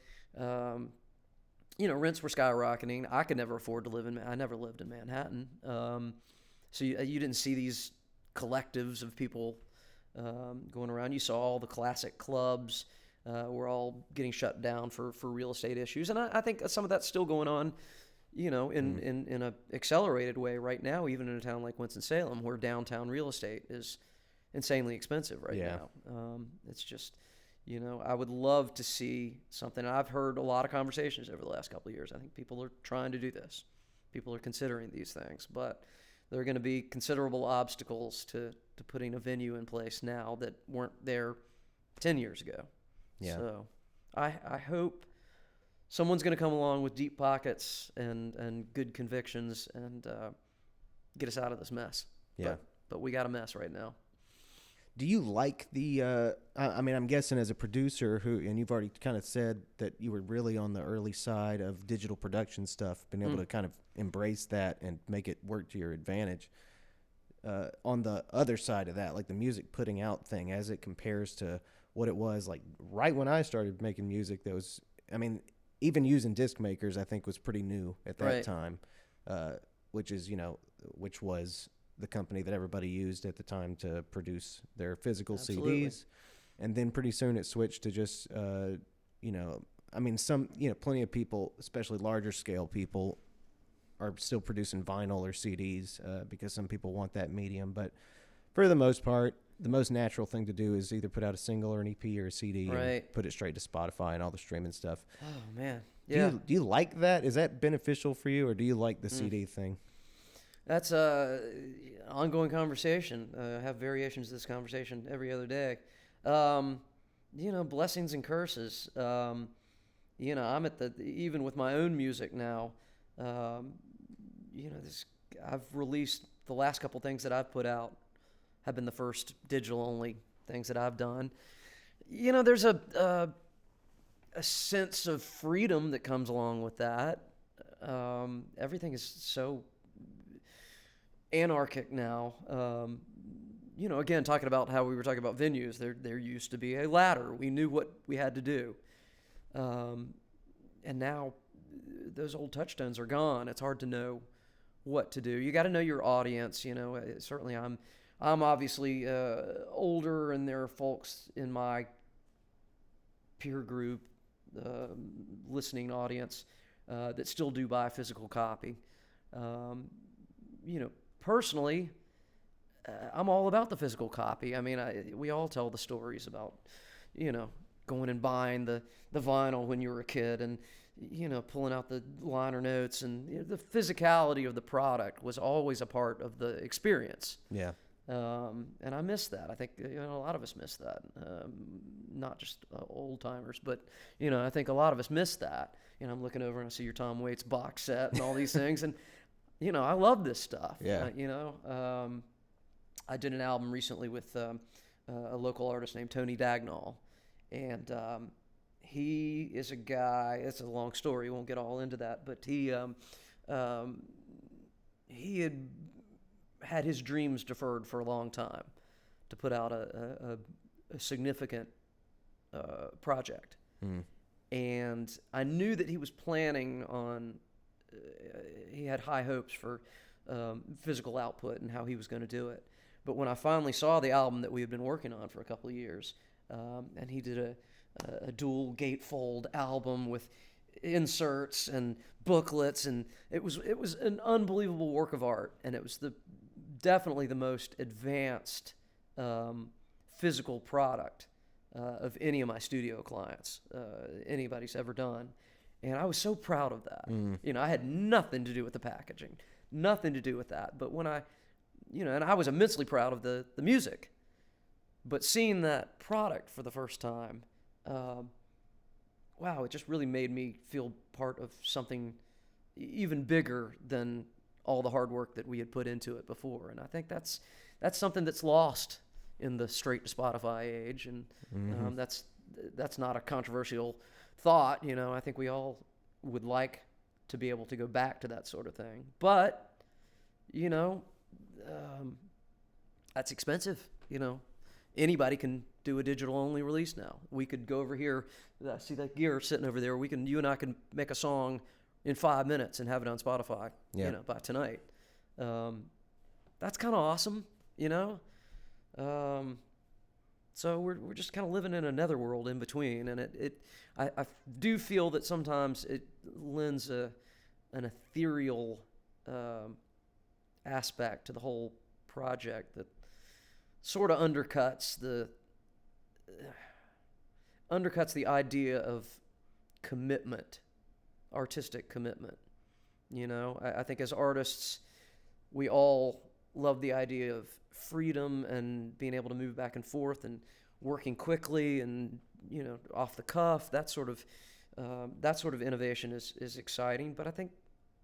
you know, rents were skyrocketing. I could never afford to live I never lived in Manhattan. So you didn't see these collectives of people going around. You saw all the classic clubs were all getting shut down for real estate issues. And I think some of that's still going on, in a accelerated way right now, even in a town like Winston-Salem, where downtown real estate is insanely expensive right now. It's just, I would love to see something. I've heard a lot of conversations over the last couple of years. I think people are trying to do this. People are considering these things, but there are going to be considerable obstacles to putting a venue in place now that weren't there 10 years ago. Yeah. So I hope someone's going to come along with deep pockets and good convictions and get us out of this mess. Yeah. But we got a mess right now. Do you like the, I mean, I'm guessing as a producer and you've already kind of said that you were really on the early side of digital production stuff, been able to kind of embrace that and make it work to your advantage. On the other side of that, like the music putting out thing, as it compares to what it was like right when I started making music, that was, I mean, even using disc makers, I think was pretty new at that time, which was the company that everybody used at the time to produce their physical CDs. And then pretty soon it switched to just, I mean, plenty of people, especially larger scale people, are still producing vinyl or CDs because some people want that medium. But for the most part, the most natural thing to do is either put out a single or an EP or a CD and put it straight to Spotify and all the streaming stuff. Oh, man. Yeah. Do you like that? Is that beneficial for you, or do you like the CD thing? That's a ongoing conversation. I have variations of this conversation every other day. Blessings and curses. I'm at even with my own music now, I've released the last couple things that I've put out have been the first digital only things that I've done. There's a sense of freedom that comes along with that. Everything is so anarchic now. Again, talking about how we were talking about venues, there used to be a ladder. We knew what we had to do. And now those old touchstones are gone. It's hard to know what to do. You got to know your audience. Certainly I'm obviously older, and there are folks in my peer group, listening audience, that still do buy physical copy. Personally, I'm all about the physical copy. I mean, we all tell the stories about, going and buying the vinyl when you were a kid and, pulling out the liner notes, and the physicality of the product was always a part of the experience. Yeah. And I miss that. I think a lot of us miss that. Not just old timers, but I think a lot of us miss that. I'm looking over and I see your Tom Waits box set and all these things, and I love this stuff. Yeah. I did an album recently with a local artist named Tony Dagnall, and he is a guy. It's a long story. We won't get all into that, but he had his dreams deferred for a long time to put out a significant project. And I knew that he was planning on, he had high hopes for physical output and how he was going to do it. But when I finally saw the album that we had been working on for a couple of years, and he did a dual gatefold album with inserts and booklets, and it was an unbelievable work of art, and it was definitely the most advanced physical product of any of my studio clients anybody's ever done. And I was so proud of that. I had nothing to do with the packaging, nothing to do with that. But when and I was immensely proud of the music. But seeing that product for the first time, wow, it just really made me feel part of something even bigger than all the hard work that we had put into it before. And I think that's something that's lost in the straight to Spotify age. And that's not a controversial thought. I think we all would like to be able to go back to that sort of thing. But, that's expensive. Anybody can do a digital only release now. We could go over here, see that gear sitting over there. You and I can make a song in 5 minutes and have it on Spotify, by tonight. That's kind of awesome, So we're just kind of living in another world in between, and I do feel that sometimes it lends an ethereal aspect to the whole project that sort of undercuts the idea of commitment, artistic commitment. You know, I think as artists, we all love the idea of freedom and being able to move back and forth and working quickly and, you know, off the cuff. That sort of innovation is exciting. But I think,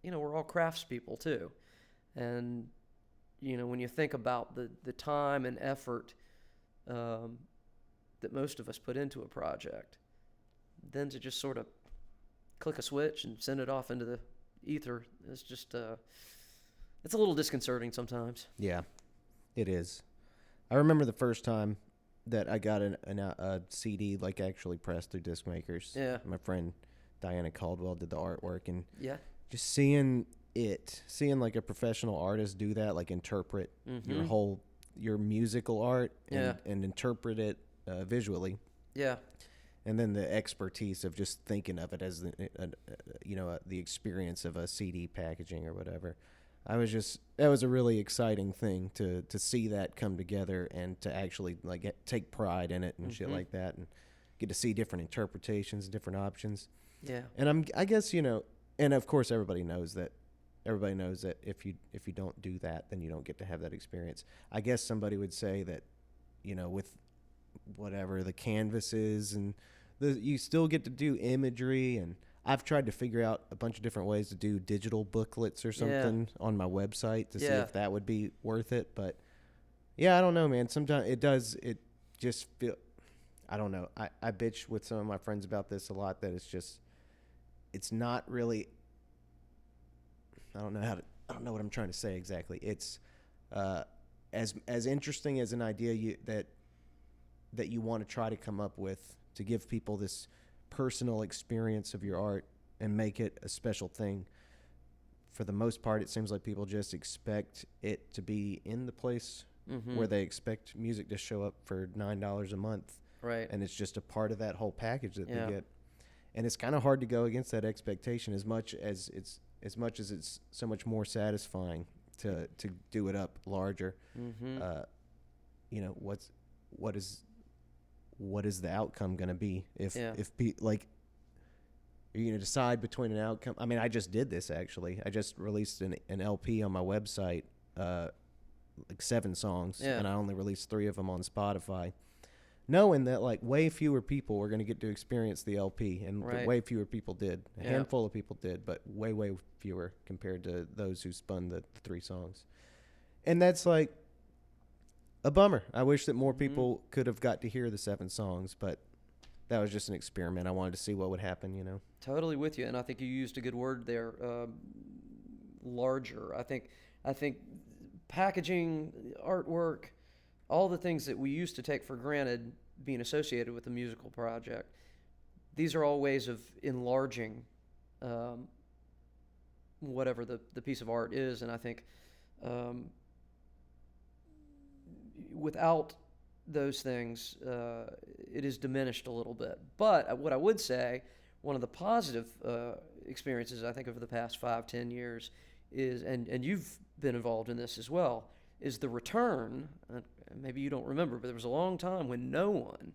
you know, we're all craftspeople too. And, you know, when you think about the time and effort that most of us put into a project, then to just sort of click a switch and send it off into the ether is just, it's a little disconcerting sometimes. Yeah, it is. I remember the first time that I got a CD like actually pressed through disc makers. Yeah. My friend Diana Caldwell did the artwork, and Yeah. just seeing like a professional artist do that, like interpret your musical art and interpret it visually. Yeah. And then the expertise of just thinking of it as the experience of a CD packaging or whatever. That was a really exciting thing to see that come together and to actually like take pride in it and shit like that, and get to see different interpretations, different options. Yeah. And I guess, you know, and of course everybody knows that if you don't do that, then you don't get to have that experience. I guess somebody would say that, you know, with whatever the canvases and you still get to do imagery, and I've tried to figure out a bunch of different ways to do digital booklets or something on my website to see if that would be worth it. But yeah, I don't know, man. Sometimes it just feel, I don't know. I bitch with some of my friends about this a lot, that it's not really, I don't know what I'm trying to say exactly. It's as interesting as an idea that you want to try to come up with to give people this personal experience of your art and make it a special thing. For the most part, it seems like people just expect it to be in the place where they expect music to show up for $9 a month. Right. And it's just a part of that whole package that they get. And it's kind of hard to go against that expectation as much as it's so much more satisfying to do it up larger. You know, what is the outcome going to be if like, are you going to decide between an outcome? I mean, I just did this actually. I just released an LP on my website, like 7 songs, and I only released 3 of them on Spotify, knowing that like way fewer people were going to get to experience the LP, and way fewer people did. A handful of people did, but way fewer compared to those who spun the 3 songs. And that's like a bummer. I wish that more people could have got to hear the 7 songs, but that was just an experiment. I wanted to see what would happen, you know. Totally with you, and I think you used a good word there, larger. I think packaging, artwork, all the things that we used to take for granted being associated with a musical project, these are all ways of enlarging whatever the piece of art is, and I think without those things, it is diminished a little bit. But what I would say, one of the positive experiences I think over the past 5-10 years is, and you've been involved in this as well, is the return. Maybe you don't remember, but there was a long time when no one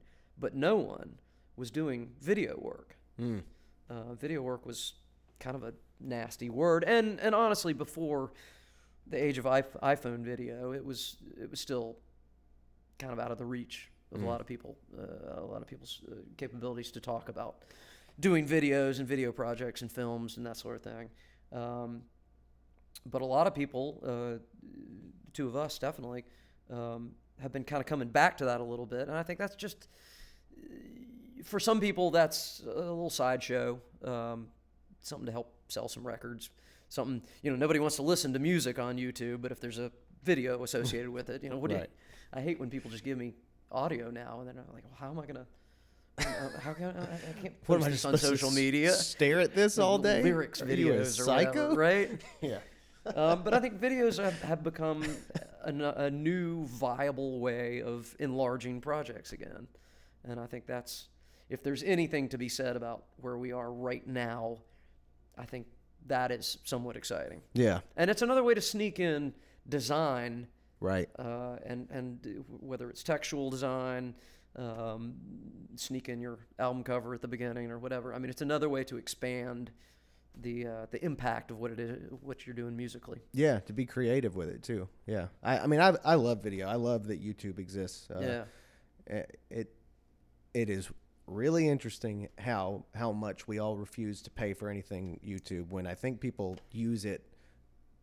was doing video work. Video work was kind of a nasty word, and honestly, before the age of iPhone video, it was still kind of out of the reach of a lot of people, a lot of people's capabilities to talk about doing videos and video projects and films and that sort of thing. But a lot of people, the 2 of us definitely, have been kind of coming back to that a little bit. And I think that's just, for some people, that's a little sideshow, something to help sell some records, something, you know, nobody wants to listen to music on YouTube, but if there's a video associated with it, you know, I hate when people just give me audio now, and then I'm like, well, how am I going to, how can I can't post this on social media. Stare at this all day? Lyrics, videos, or psycho? whatever, right? Yeah. But I think videos have become a new viable way of enlarging projects again. And I think that's, if there's anything to be said about where we are right now, I think that is somewhat exciting. Yeah. And it's another way to sneak in design, Right. and whether it's textual design, sneak in your album cover at the beginning or whatever. I mean, it's another way to expand the impact of what it is, what you're doing musically. Yeah, to be creative with it too. Yeah. I mean, I love video. I love that YouTube exists. Yeah. It is really interesting how much we all refuse to pay for anything YouTube, when I think people use it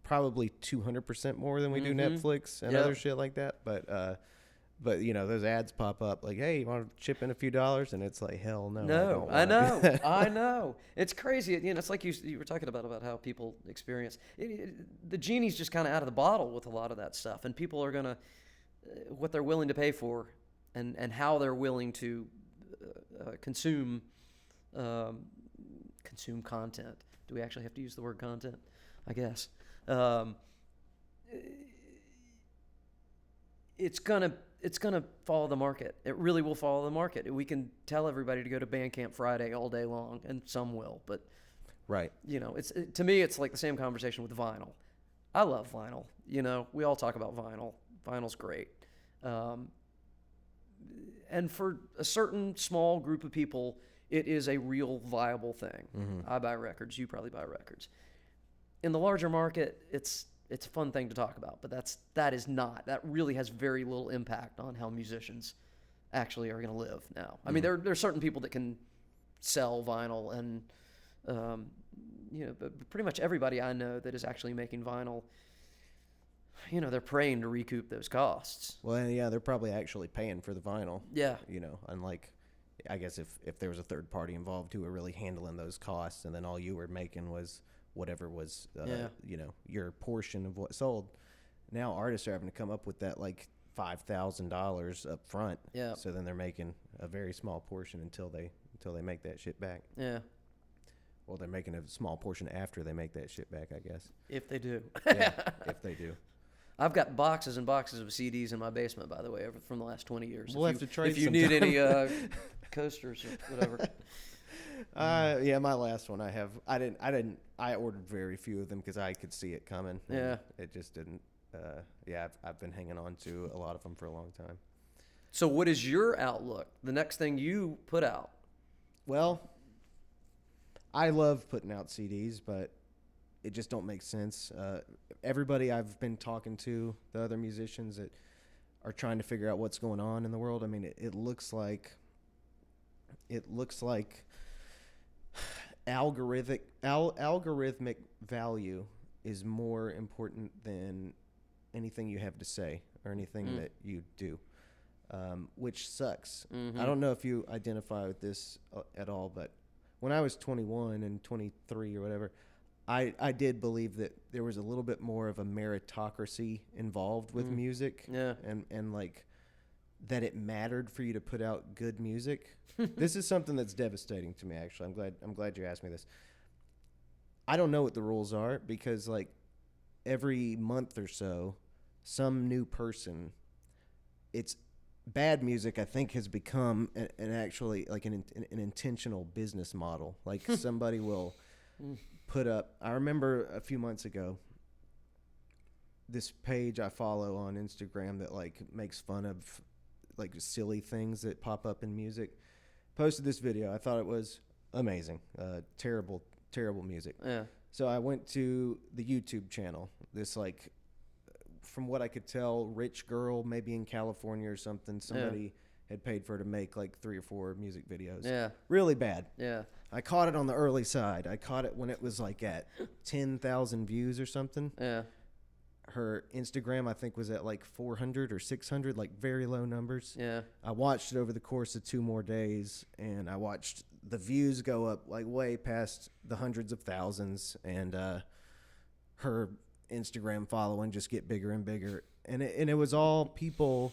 probably 200% more than we do Netflix and other shit like that. But you know, those ads pop up like, hey, you want to chip in a few dollars? And it's like, hell no. No, I know. I know. It's crazy. You know, it's like you were talking about how people experience the genie's just kind of out of the bottle with a lot of that stuff, and people are gonna what they're willing to pay for, and how they're willing to consume content. Do we actually have to use the word content? I guess. It's gonna follow the market. It really will follow the market. We can tell everybody to go to Bandcamp Friday all day long, and some will, but right. You know, to me, it's like the same conversation with vinyl. I love vinyl. You know, we all talk about vinyl. Vinyl's great. And for a certain small group of people, it is a real viable thing. Mm-hmm. I buy records. You probably buy records. In the larger market, it's a fun thing to talk about, but that really has very little impact on how musicians actually are going to live now. I mean, there are certain people that can sell vinyl, and you know, but pretty much everybody I know that is actually making vinyl, you know, they're praying to recoup those costs. Well, yeah, they're probably actually paying for the vinyl. Yeah. You know, unlike, I guess if there was a third party involved who were really handling those costs, and then all you were making was whatever was, you know, your portion of what sold. Now artists are having to come up with that like $5,000 up front. Yeah. So then they're making a very small portion until they make that shit back. Yeah. Well, they're making a small portion after they make that shit back, I guess. If they do. Yeah, if they do. I've got boxes and boxes of CDs in my basement, by the way, from the last 20 years. We'll have to trade if you sometime. need any coasters or whatever. Yeah, my last one I ordered very few of them because I could see it coming. Yeah. It just didn't. I've been hanging on to a lot of them for a long time. So what is your outlook? The next thing you put out? Well, I love putting out CDs, but it just don't make sense. Everybody I've been talking to, the other musicians that are trying to figure out what's going on in the world, I mean, it looks like algorithmic value is more important than anything you have to say or anything that you do, which sucks. Mm-hmm. I don't know if you identify with this at all, but when I was 21 and 23 or whatever, I did believe that there was a little bit more of a meritocracy involved with music. Yeah. And like that it mattered for you to put out good music. This is something that's devastating to me, actually. I'm glad you asked me this. I don't know what the rules are because like every month or so, some new person, it's bad music, I think, has become an actually like an intentional business model. Like somebody will put up, I remember a few months ago, this page I follow on Instagram that like makes fun of like silly things that pop up in music, posted this video. I thought it was amazing. Terrible music. Yeah. So I went to the YouTube channel. This like, from what I could tell, rich girl, maybe in California or something. Somebody had paid for her to make like 3 or 4 music videos. Yeah. Really bad. Yeah. I caught it on the early side. I caught it when it was like at 10,000 views or something. Yeah. Her Instagram, I think, was at like 400 or 600, like very low numbers. Yeah. I watched it over the course of 2 more days, and I watched the views go up like way past the hundreds of thousands, and her Instagram following just get bigger and bigger. And it was all people,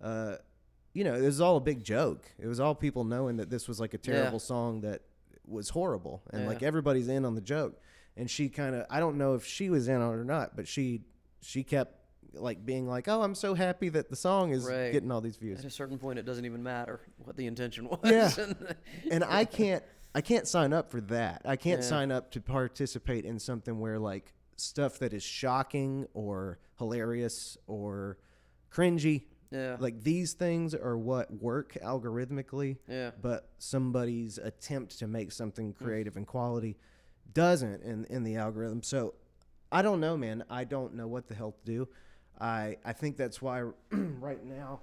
you know, it was all a big joke. It was all people knowing that this was like a terrible song that was horrible, and like everybody's in on the joke. And she kind of, I don't know if she was in on it or not, but she kept like being like, oh, I'm so happy that the song is getting all these views. At a certain point, it doesn't even matter what the intention was. Yeah. And I can't I can't sign up for that. I can't Yeah. sign up to participate in something where like stuff that is shocking or hilarious or cringy. Yeah. Like these things are what work algorithmically, Yeah. but somebody's attempt to make something creative and quality doesn't in the algorithm. So I don't know, man. I don't know what the hell to do. I think that's why right now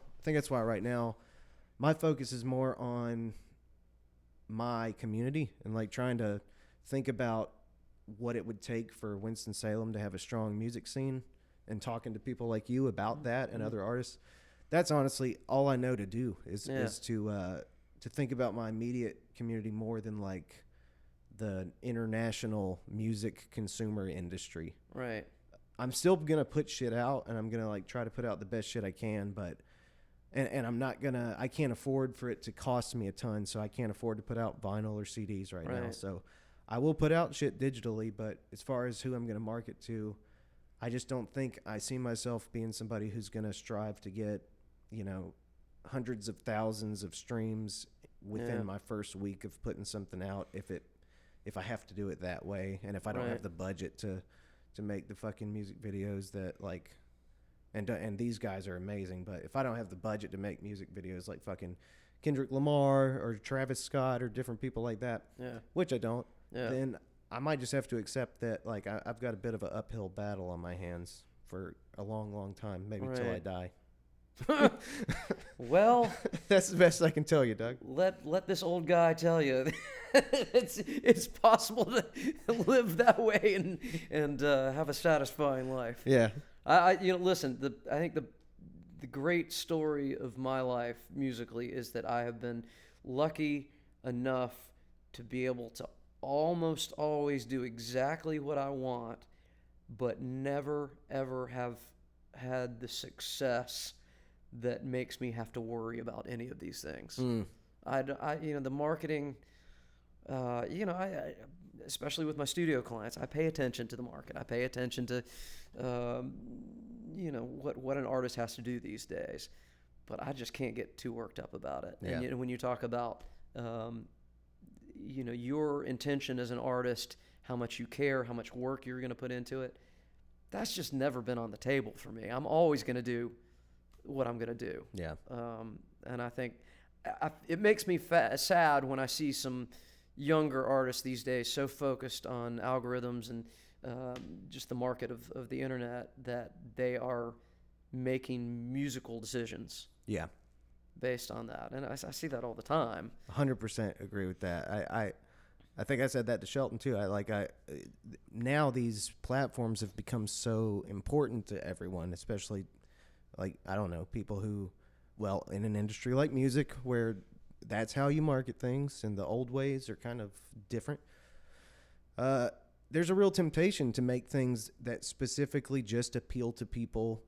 my focus is more on my community and like trying to think about what it would take for Winston-Salem to have a strong music scene and talking to people like you about that and other artists. That's honestly all I know to do is to think about my immediate community more than like the international music consumer industry. Right. I'm still gonna put shit out, and I'm gonna like try to put out the best shit I can, but and I'm not gonna. I can't afford for it to cost me a ton, so I can't afford to put out vinyl or CDs right now. So I will put out shit digitally, but as far as who I'm gonna market to, I just don't think I see myself being somebody who's gonna strive to get, you know, hundreds of thousands of streams within my first week of putting something out if I have to do it that way, and if I don't have the budget to make the fucking music videos that like and these guys are amazing, but if I don't have the budget to make music videos like fucking Kendrick Lamar or Travis Scott or different people like that, which I don't, then I might just have to accept that like I've got a bit of an uphill battle on my hands for a long time, maybe till I die. Well, that's the best I can tell you, Doug. Let this old guy tell you, it's possible to live that way and have a satisfying life. Yeah. Listen. I think the great story of my life musically is that I have been lucky enough to be able to almost always do exactly what I want, but never ever have had the success that makes me have to worry about any of these things. The marketing, I especially with my studio clients, I pay attention to the market. I pay attention to, what an artist has to do these days. But I just can't get too worked up about it. Yeah. And when you talk about, your intention as an artist, how much you care, how much work you're going to put into it, that's just never been on the table for me. I'm always going to do what I'm going to do. Yeah. And I think it makes me sad when I see some younger artists these days so focused on algorithms and just the market of the internet that they are making musical decisions. Yeah. Based on that. And I see that all the time. 100% agree with that. I think I said that to Shelton too. Now these platforms have become so important to everyone, especially like, I don't know, people who, well, in an industry like music where that's how you market things and the old ways are kind of different. There's a real temptation to make things that specifically just appeal to people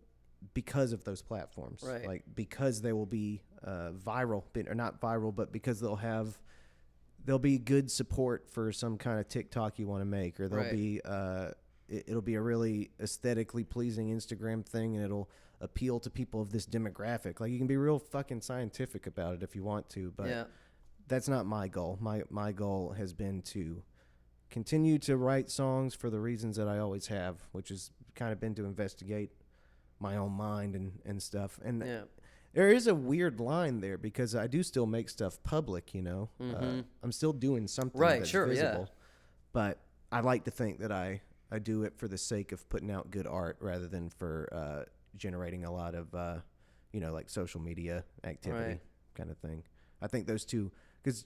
because of those platforms. Right. Like because they will be viral, or not viral, but because there'll be good support for some kind of TikTok you want to make, or there'll be it'll be a really aesthetically pleasing Instagram thing, and it'll appeal to people of this demographic. Like you can be real fucking scientific about it if you want to, but that's not my goal. My goal has been to continue to write songs for the reasons that I always have, which has kind of been to investigate my own mind and stuff. And there is a weird line there because I do still make stuff public, you know. Mm-hmm. I'm still doing something that's visible. But I like to think that I do it for the sake of putting out good art rather than for generating a lot of, like social media activity kind of thing. I think those two, because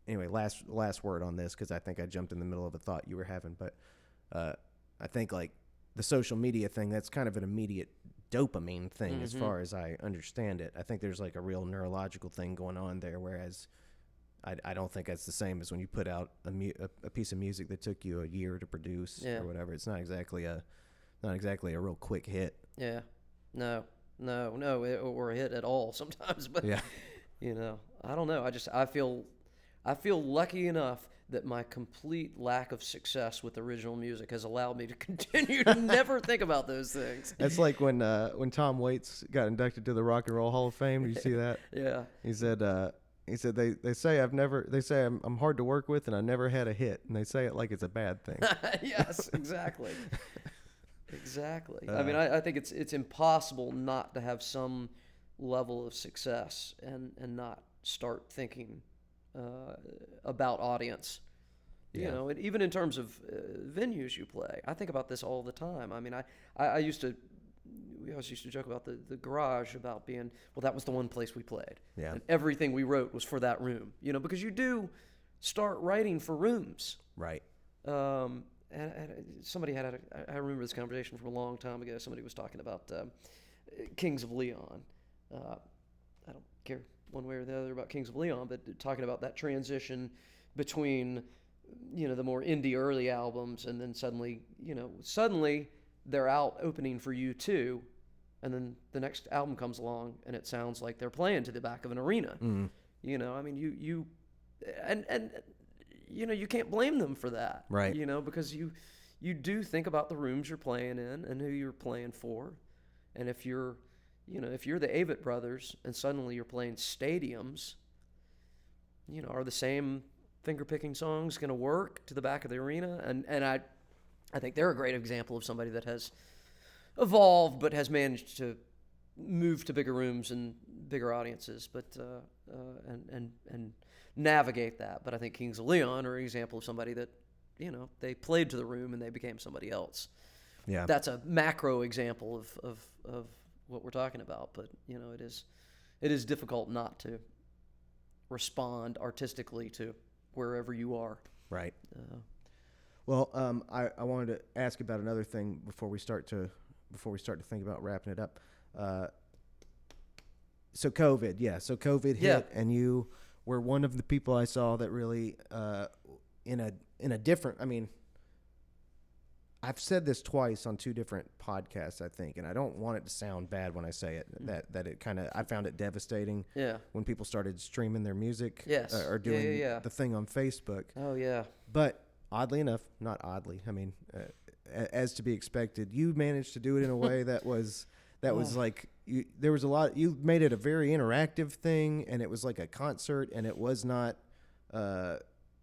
anyway, last word on this, because I think I jumped in the middle of a thought you were having, but I think like the social media thing, that's kind of an immediate dopamine thing as far as I understand it. I think there's like a real neurological thing going on there, whereas I don't think that's the same as when you put out a piece of music that took you a year to produce or whatever. It's not exactly a real quick hit. Yeah, no, or a hit at all sometimes. But I don't know. I feel lucky enough that my complete lack of success with original music has allowed me to continue to never think about those things. That's like when Tom Waits got inducted to the Rock and Roll Hall of Fame. Did you see that? Yeah. He said He said they say I'm hard to work with and I never had a hit, and they say it like it's a bad thing. Yes, exactly. Exactly. I mean, I think it's impossible not to have some level of success and not start thinking about audience. You Yeah. know, and even in terms of venues you play, I think about this all the time. I mean, we always used to joke about the garage, about being, well, that was the one place we played. Yeah. And everything we wrote was for that room, you know, because you do start writing for rooms. Right. And somebody I remember this conversation from a long time ago. Somebody was talking about Kings of Leon. I don't care one way or the other about Kings of Leon, but talking about that transition between, you know, the more indie early albums, and then suddenly they're out opening for U2, and then the next album comes along and it sounds like they're playing to the back of an arena. You know, I mean, you know, you can't blame them for that, Right? You know, because you do think about the rooms you're playing in and who you're playing for, and if you're the Avett Brothers and suddenly you're playing stadiums, you know, are the same finger-picking songs going to work to the back of the arena? And I think they're a great example of somebody that has evolved but has managed to move to bigger rooms and bigger audiences, but and navigate that. But I think Kings of Leon are an example of somebody that, you know, they played to the room and they became somebody else. Yeah. That's a macro example of what we're talking about, but you know, it is difficult not to respond artistically to wherever you are. Right. Well, I wanted to ask about another thing before we start to think about wrapping it up. So COVID hit, and you were one of the people I saw that really, in a different. I mean, I've said this twice on two different podcasts, I think, and I don't want it to sound bad when I say it. That it kind of, I found it devastating. Yeah. When people started streaming their music. Yes. Or doing Yeah. the thing on Facebook. Oh yeah. But oddly enough, not oddly, I mean, as to be expected, you managed to do it in a way that was like, there was a lot. You made it a very interactive thing, and it was like a concert, and it was not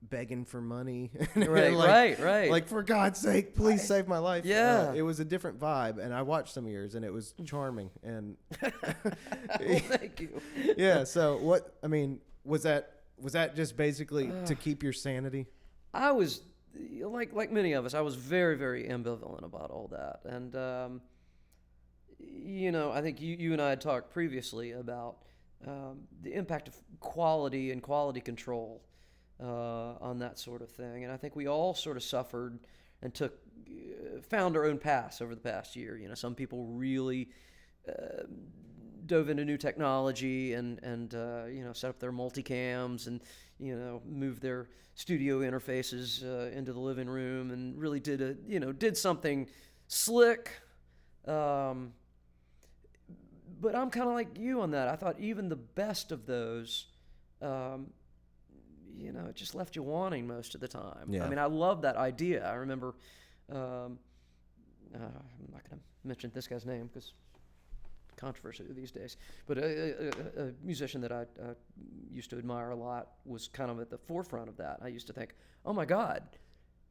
begging for money. Right. Like, for God's sake, please save my life. Yeah. It was a different vibe, and I watched some of yours, and it was charming. And Well, thank you. yeah. So what? I mean, was that just basically to keep your sanity? I was like many of us. I was very, very ambivalent about all that, and you know, I think you and I had talked previously about the impact of quality and quality control on that sort of thing, and I think we all sort of suffered and found our own paths over the past year. You know, some people really dove into new technology and you know, set up their multicams and, you know, moved their studio interfaces into the living room and really did something slick. But I'm kind of like you on that. I thought even the best of those, you know, it just left you wanting most of the time. Yeah. I mean, I love that idea. I remember, I'm not going to mention this guy's name because controversy these days, but a musician that I used to admire a lot was kind of at the forefront of that. I used to think, oh my God,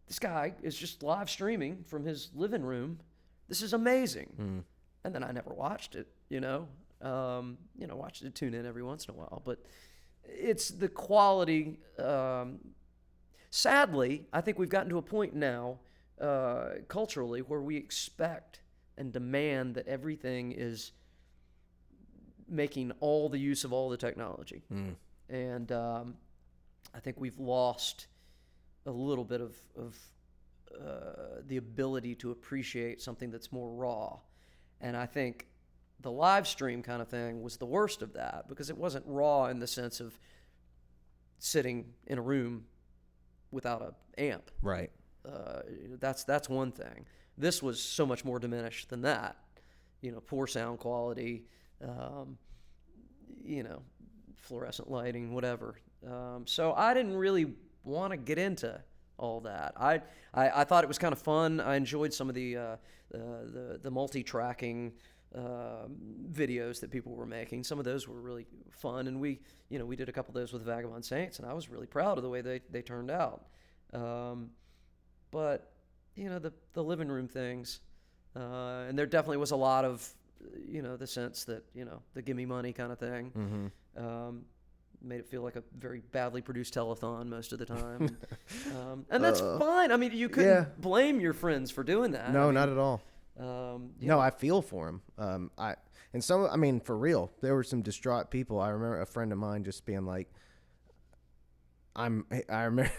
this guy is just live streaming from his living room. This is amazing. And then I never watched it, you know, watched it, tune in every once in a while, but it's the quality. Sadly, I think we've gotten to a point now, culturally, where we expect and demand that everything is making all the use of all the technology. And I think we've lost a little bit of the ability to appreciate something that's more raw. And I think the live stream kind of thing was the worst of that, because it wasn't raw in the sense of sitting in a room without an amp. Right. That's one thing. This was so much more diminished than that. You know, poor sound quality, you know, fluorescent lighting, whatever. So I didn't really want to get into all that. I thought it was kind of fun. I enjoyed some of the multi-tracking videos that people were making. Some of those were really fun, and we did a couple of those with Vagabond Saints, and I was really proud of the way they turned out. But the living room things, and there definitely was a lot of the sense that the gimme money kind of thing. Mm-hmm. Made it feel like a very badly produced telethon most of the time. And that's fine. I mean, you couldn't blame your friends for doing that. No, not at all. No, I feel for him. For real, there were some distraught people. I remember a friend of mine just being like, I remember,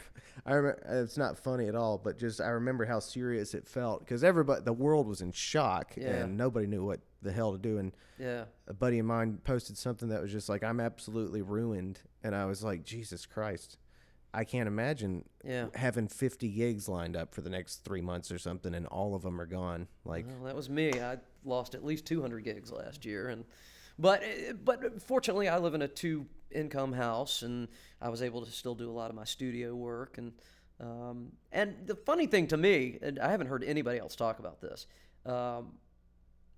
it's not funny at all, but just, I remember how serious it felt because the world was in shock and nobody knew what the hell to do. And a buddy of mine posted something that was just like, I'm absolutely ruined. And I was like, Jesus Christ, I can't imagine having 50 gigs lined up for the next 3 months or something, and all of them are gone. Well, that was me. I lost at least 200 gigs last year, but fortunately, I live in a 2-income house, and I was able to still do a lot of my studio work. And the funny thing to me, and I haven't heard anybody else talk about this,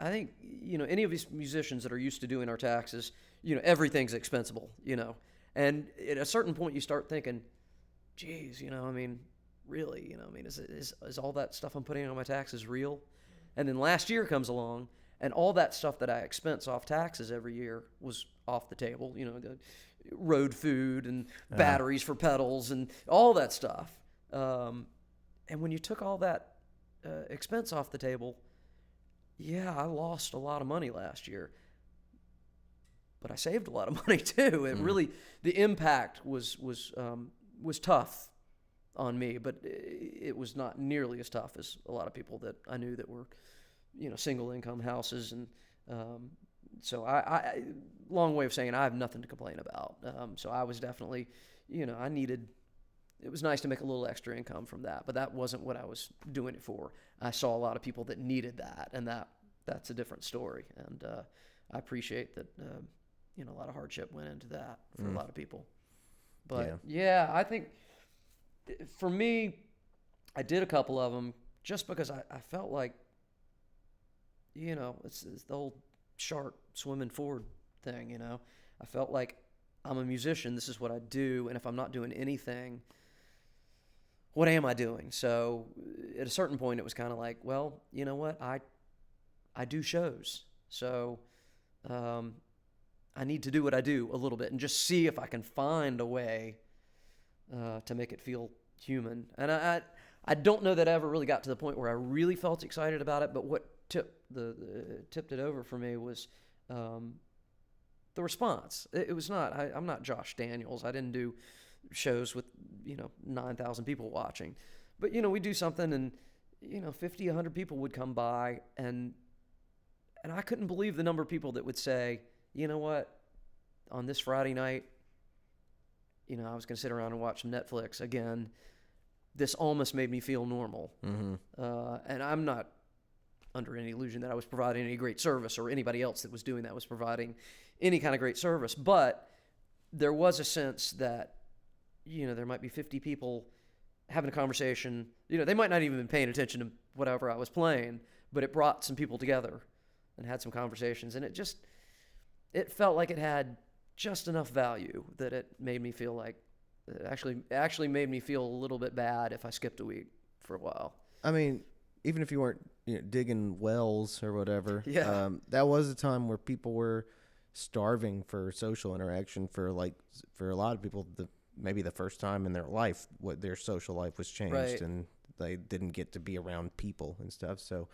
I think any of these musicians that are used to doing our taxes, everything's expensible, and at a certain point, you start thinking, geez, really, is all that stuff I'm putting on my taxes real? And then last year comes along, and all that stuff that I expense off taxes every year was off the table, the road food and batteries for pedals and all that stuff. And when you took all that expense off the table, I lost a lot of money last year. But I saved a lot of money too. It really, the impact was tough on me, but it was not nearly as tough as a lot of people that I knew that were, single income houses. And so I long way of saying I have nothing to complain about. So I was definitely, it was nice to make a little extra income from that, but that wasn't what I was doing it for. I saw a lot of people that needed that, and that's a different story. And I appreciate that, a lot of hardship went into that for a lot of people. But I think for me, I did a couple of them just because I felt like, it's the old shark swimming forward thing, I felt like I'm a musician. This is what I do. And if I'm not doing anything, what am I doing? So at a certain point, it was kind of like, well, you know what? I do shows. So I need to do what I do a little bit and just see if I can find a way to make it feel human. And I don't know that I ever really got to the point where I really felt excited about it, but what tipped it over for me was the response. It was not, I'm not Josh Daniels. I didn't do shows with 9,000 people watching, but we do something and 50, 100 people would come by, and I couldn't believe the number of people that would say, you know what, on this Friday night, I was going to sit around and watch some Netflix again. This almost made me feel normal. And I'm not under any illusion that I was providing any great service, or anybody else that was doing that was providing any kind of great service. But there was a sense that, there might be 50 people having a conversation. They might not even been paying attention to whatever I was playing, but it brought some people together and had some conversations. And it felt like it had just enough value that it made me feel like, it actually made me feel a little bit bad if I skipped a week for a while. I mean, even if you weren't digging wells or whatever, that was a time where people were starving for social interaction for a lot of people, maybe the first time in their life, what their social life was changed, and they didn't get to be around people and stuff. So,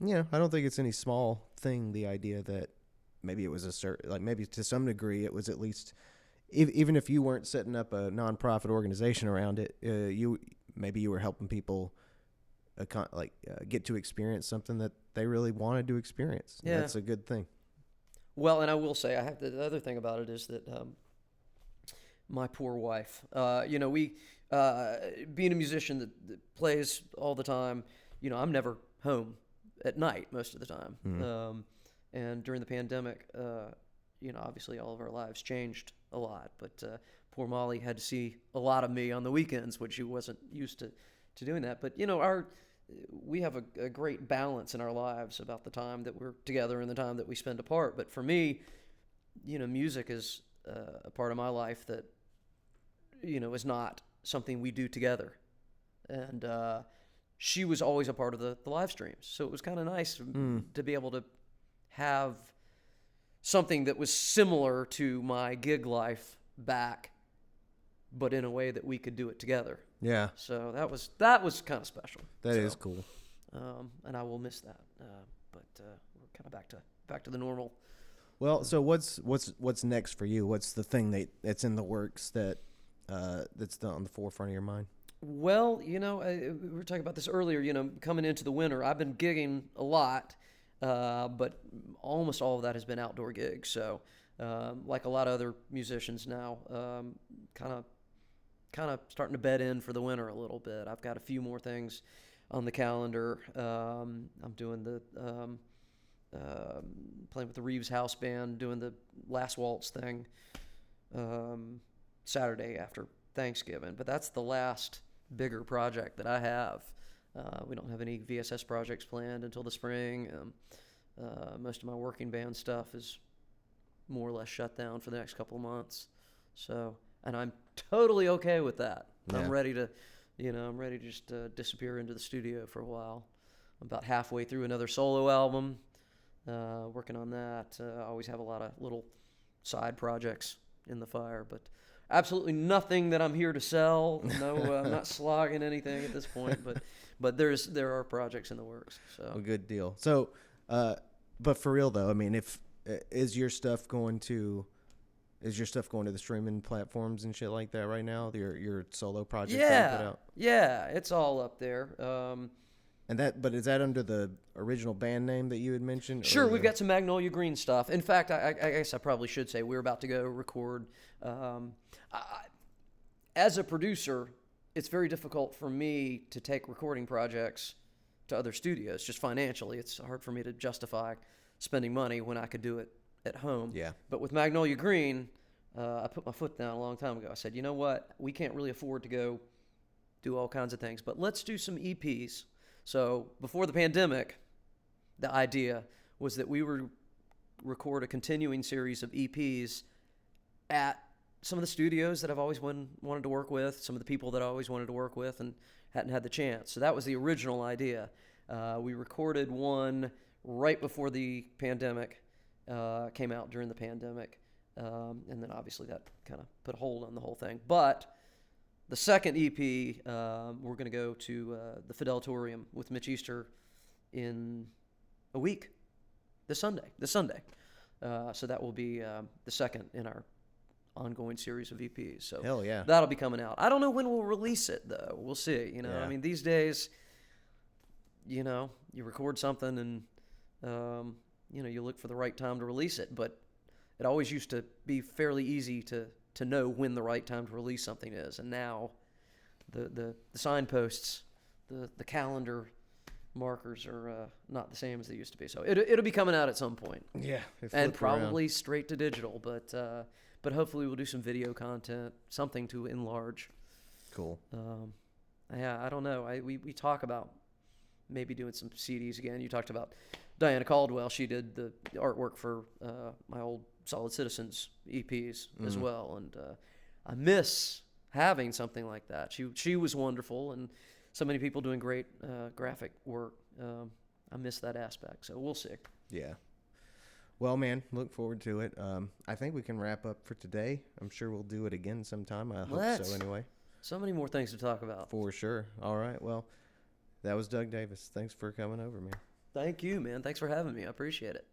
I don't think it's any small thing, the idea that maybe it was maybe to some degree it was at least, even if you weren't setting up a nonprofit organization around it, you were helping people get to experience something that they really wanted to experience. Yeah. That's a good thing. Well, and I will say, the other thing about it is that my poor wife, we being a musician that plays all the time, I'm never home at night most of the time. Mm-hmm. And during the pandemic, obviously all of our lives changed a lot, but poor Molly had to see a lot of me on the weekends, which she wasn't used to doing that. But, we have a great balance in our lives about the time that we're together and the time that we spend apart. But for me, music is a part of my life that, is not something we do together. And she was always a part of the live streams. So it was kind of nice to be able to have something that was similar to my gig life back, but in a way that we could do it together. Yeah. So that was kind of special. That is cool. And I will miss that. But we're kind of back to the normal. Well, so what's next for you? What's the thing that's in the works that's on the forefront of your mind? Well, we were talking about this earlier, coming into the winter. I've been gigging a lot, but almost all of that has been outdoor gigs. So, like a lot of other musicians now, kind of starting to bed in for the winter a little bit. I've got a few more things on the calendar. I'm doing the playing with the Reeves House Band, doing the Last Waltz thing Saturday after Thanksgiving. But that's the last bigger project that I have. We don't have any VSS projects planned until the spring. Most of my working band stuff is more or less shut down for the next couple of months. So, and I'm totally okay with that. Yeah. I'm ready to just disappear into the studio for a while. I'm about halfway through another solo album, working on that. I always have a lot of little side projects in the fire, but absolutely nothing that I'm here to sell. No, I'm not slogging anything at this point, but there are projects in the works. So a good deal. So, but for real though, I mean, is your stuff going to the streaming platforms and shit like that right now? Your solo project? Yeah, it's all up there. But is that under the original band name that you had mentioned? Sure, we've got some Magnolia Green stuff. In fact, I guess I probably should say we're about to go record. As a producer, it's very difficult for me to take recording projects to other studios. Just financially, it's hard for me to justify spending money when I could do it at home. Yeah. But with Magnolia Green, I put my foot down a long time ago. I said, you know what? We can't really afford to go do all kinds of things, but let's do some EPs. So before the pandemic, the idea was that we would record a continuing series of EPs at some of the studios that I've always wanted to work with, some of the people that I always wanted to work with and hadn't had the chance. So that was the original idea. We recorded one right before the pandemic, came out during the pandemic, and then obviously that kind of put a hold on the whole thing. But the second EP, we're going to go to the Fideltorium with Mitch Easter in a week, this Sunday. So that will be the second in our ongoing series of EPs. So hell yeah, that'll be coming out. I don't know when we'll release it though. We'll see. Yeah. I mean, these days, you record something and you look for the right time to release it. But it always used to be fairly easy to know when the right time to release something is. And now the signposts, the calendar markers are not the same as they used to be. So it'll be coming out at some point. Yeah. And probably straight to digital, but hopefully we'll do some video content, something to enlarge. Cool. Yeah, I don't know. We talk about maybe doing some CDs again. You talked about Diana Caldwell. She did the artwork for my old Solid Citizens EPs as well, and I miss having something like that. She was wonderful, and so many people doing great graphic work. I miss that aspect, so we'll see. Yeah. Well, man, look forward to it. I think we can wrap up for today. I'm sure we'll do it again sometime. I hope so anyway. So many more things to talk about. For sure. All right. Well, that was Doug Davis. Thanks for coming over, man. Thank you, man. Thanks for having me. I appreciate it.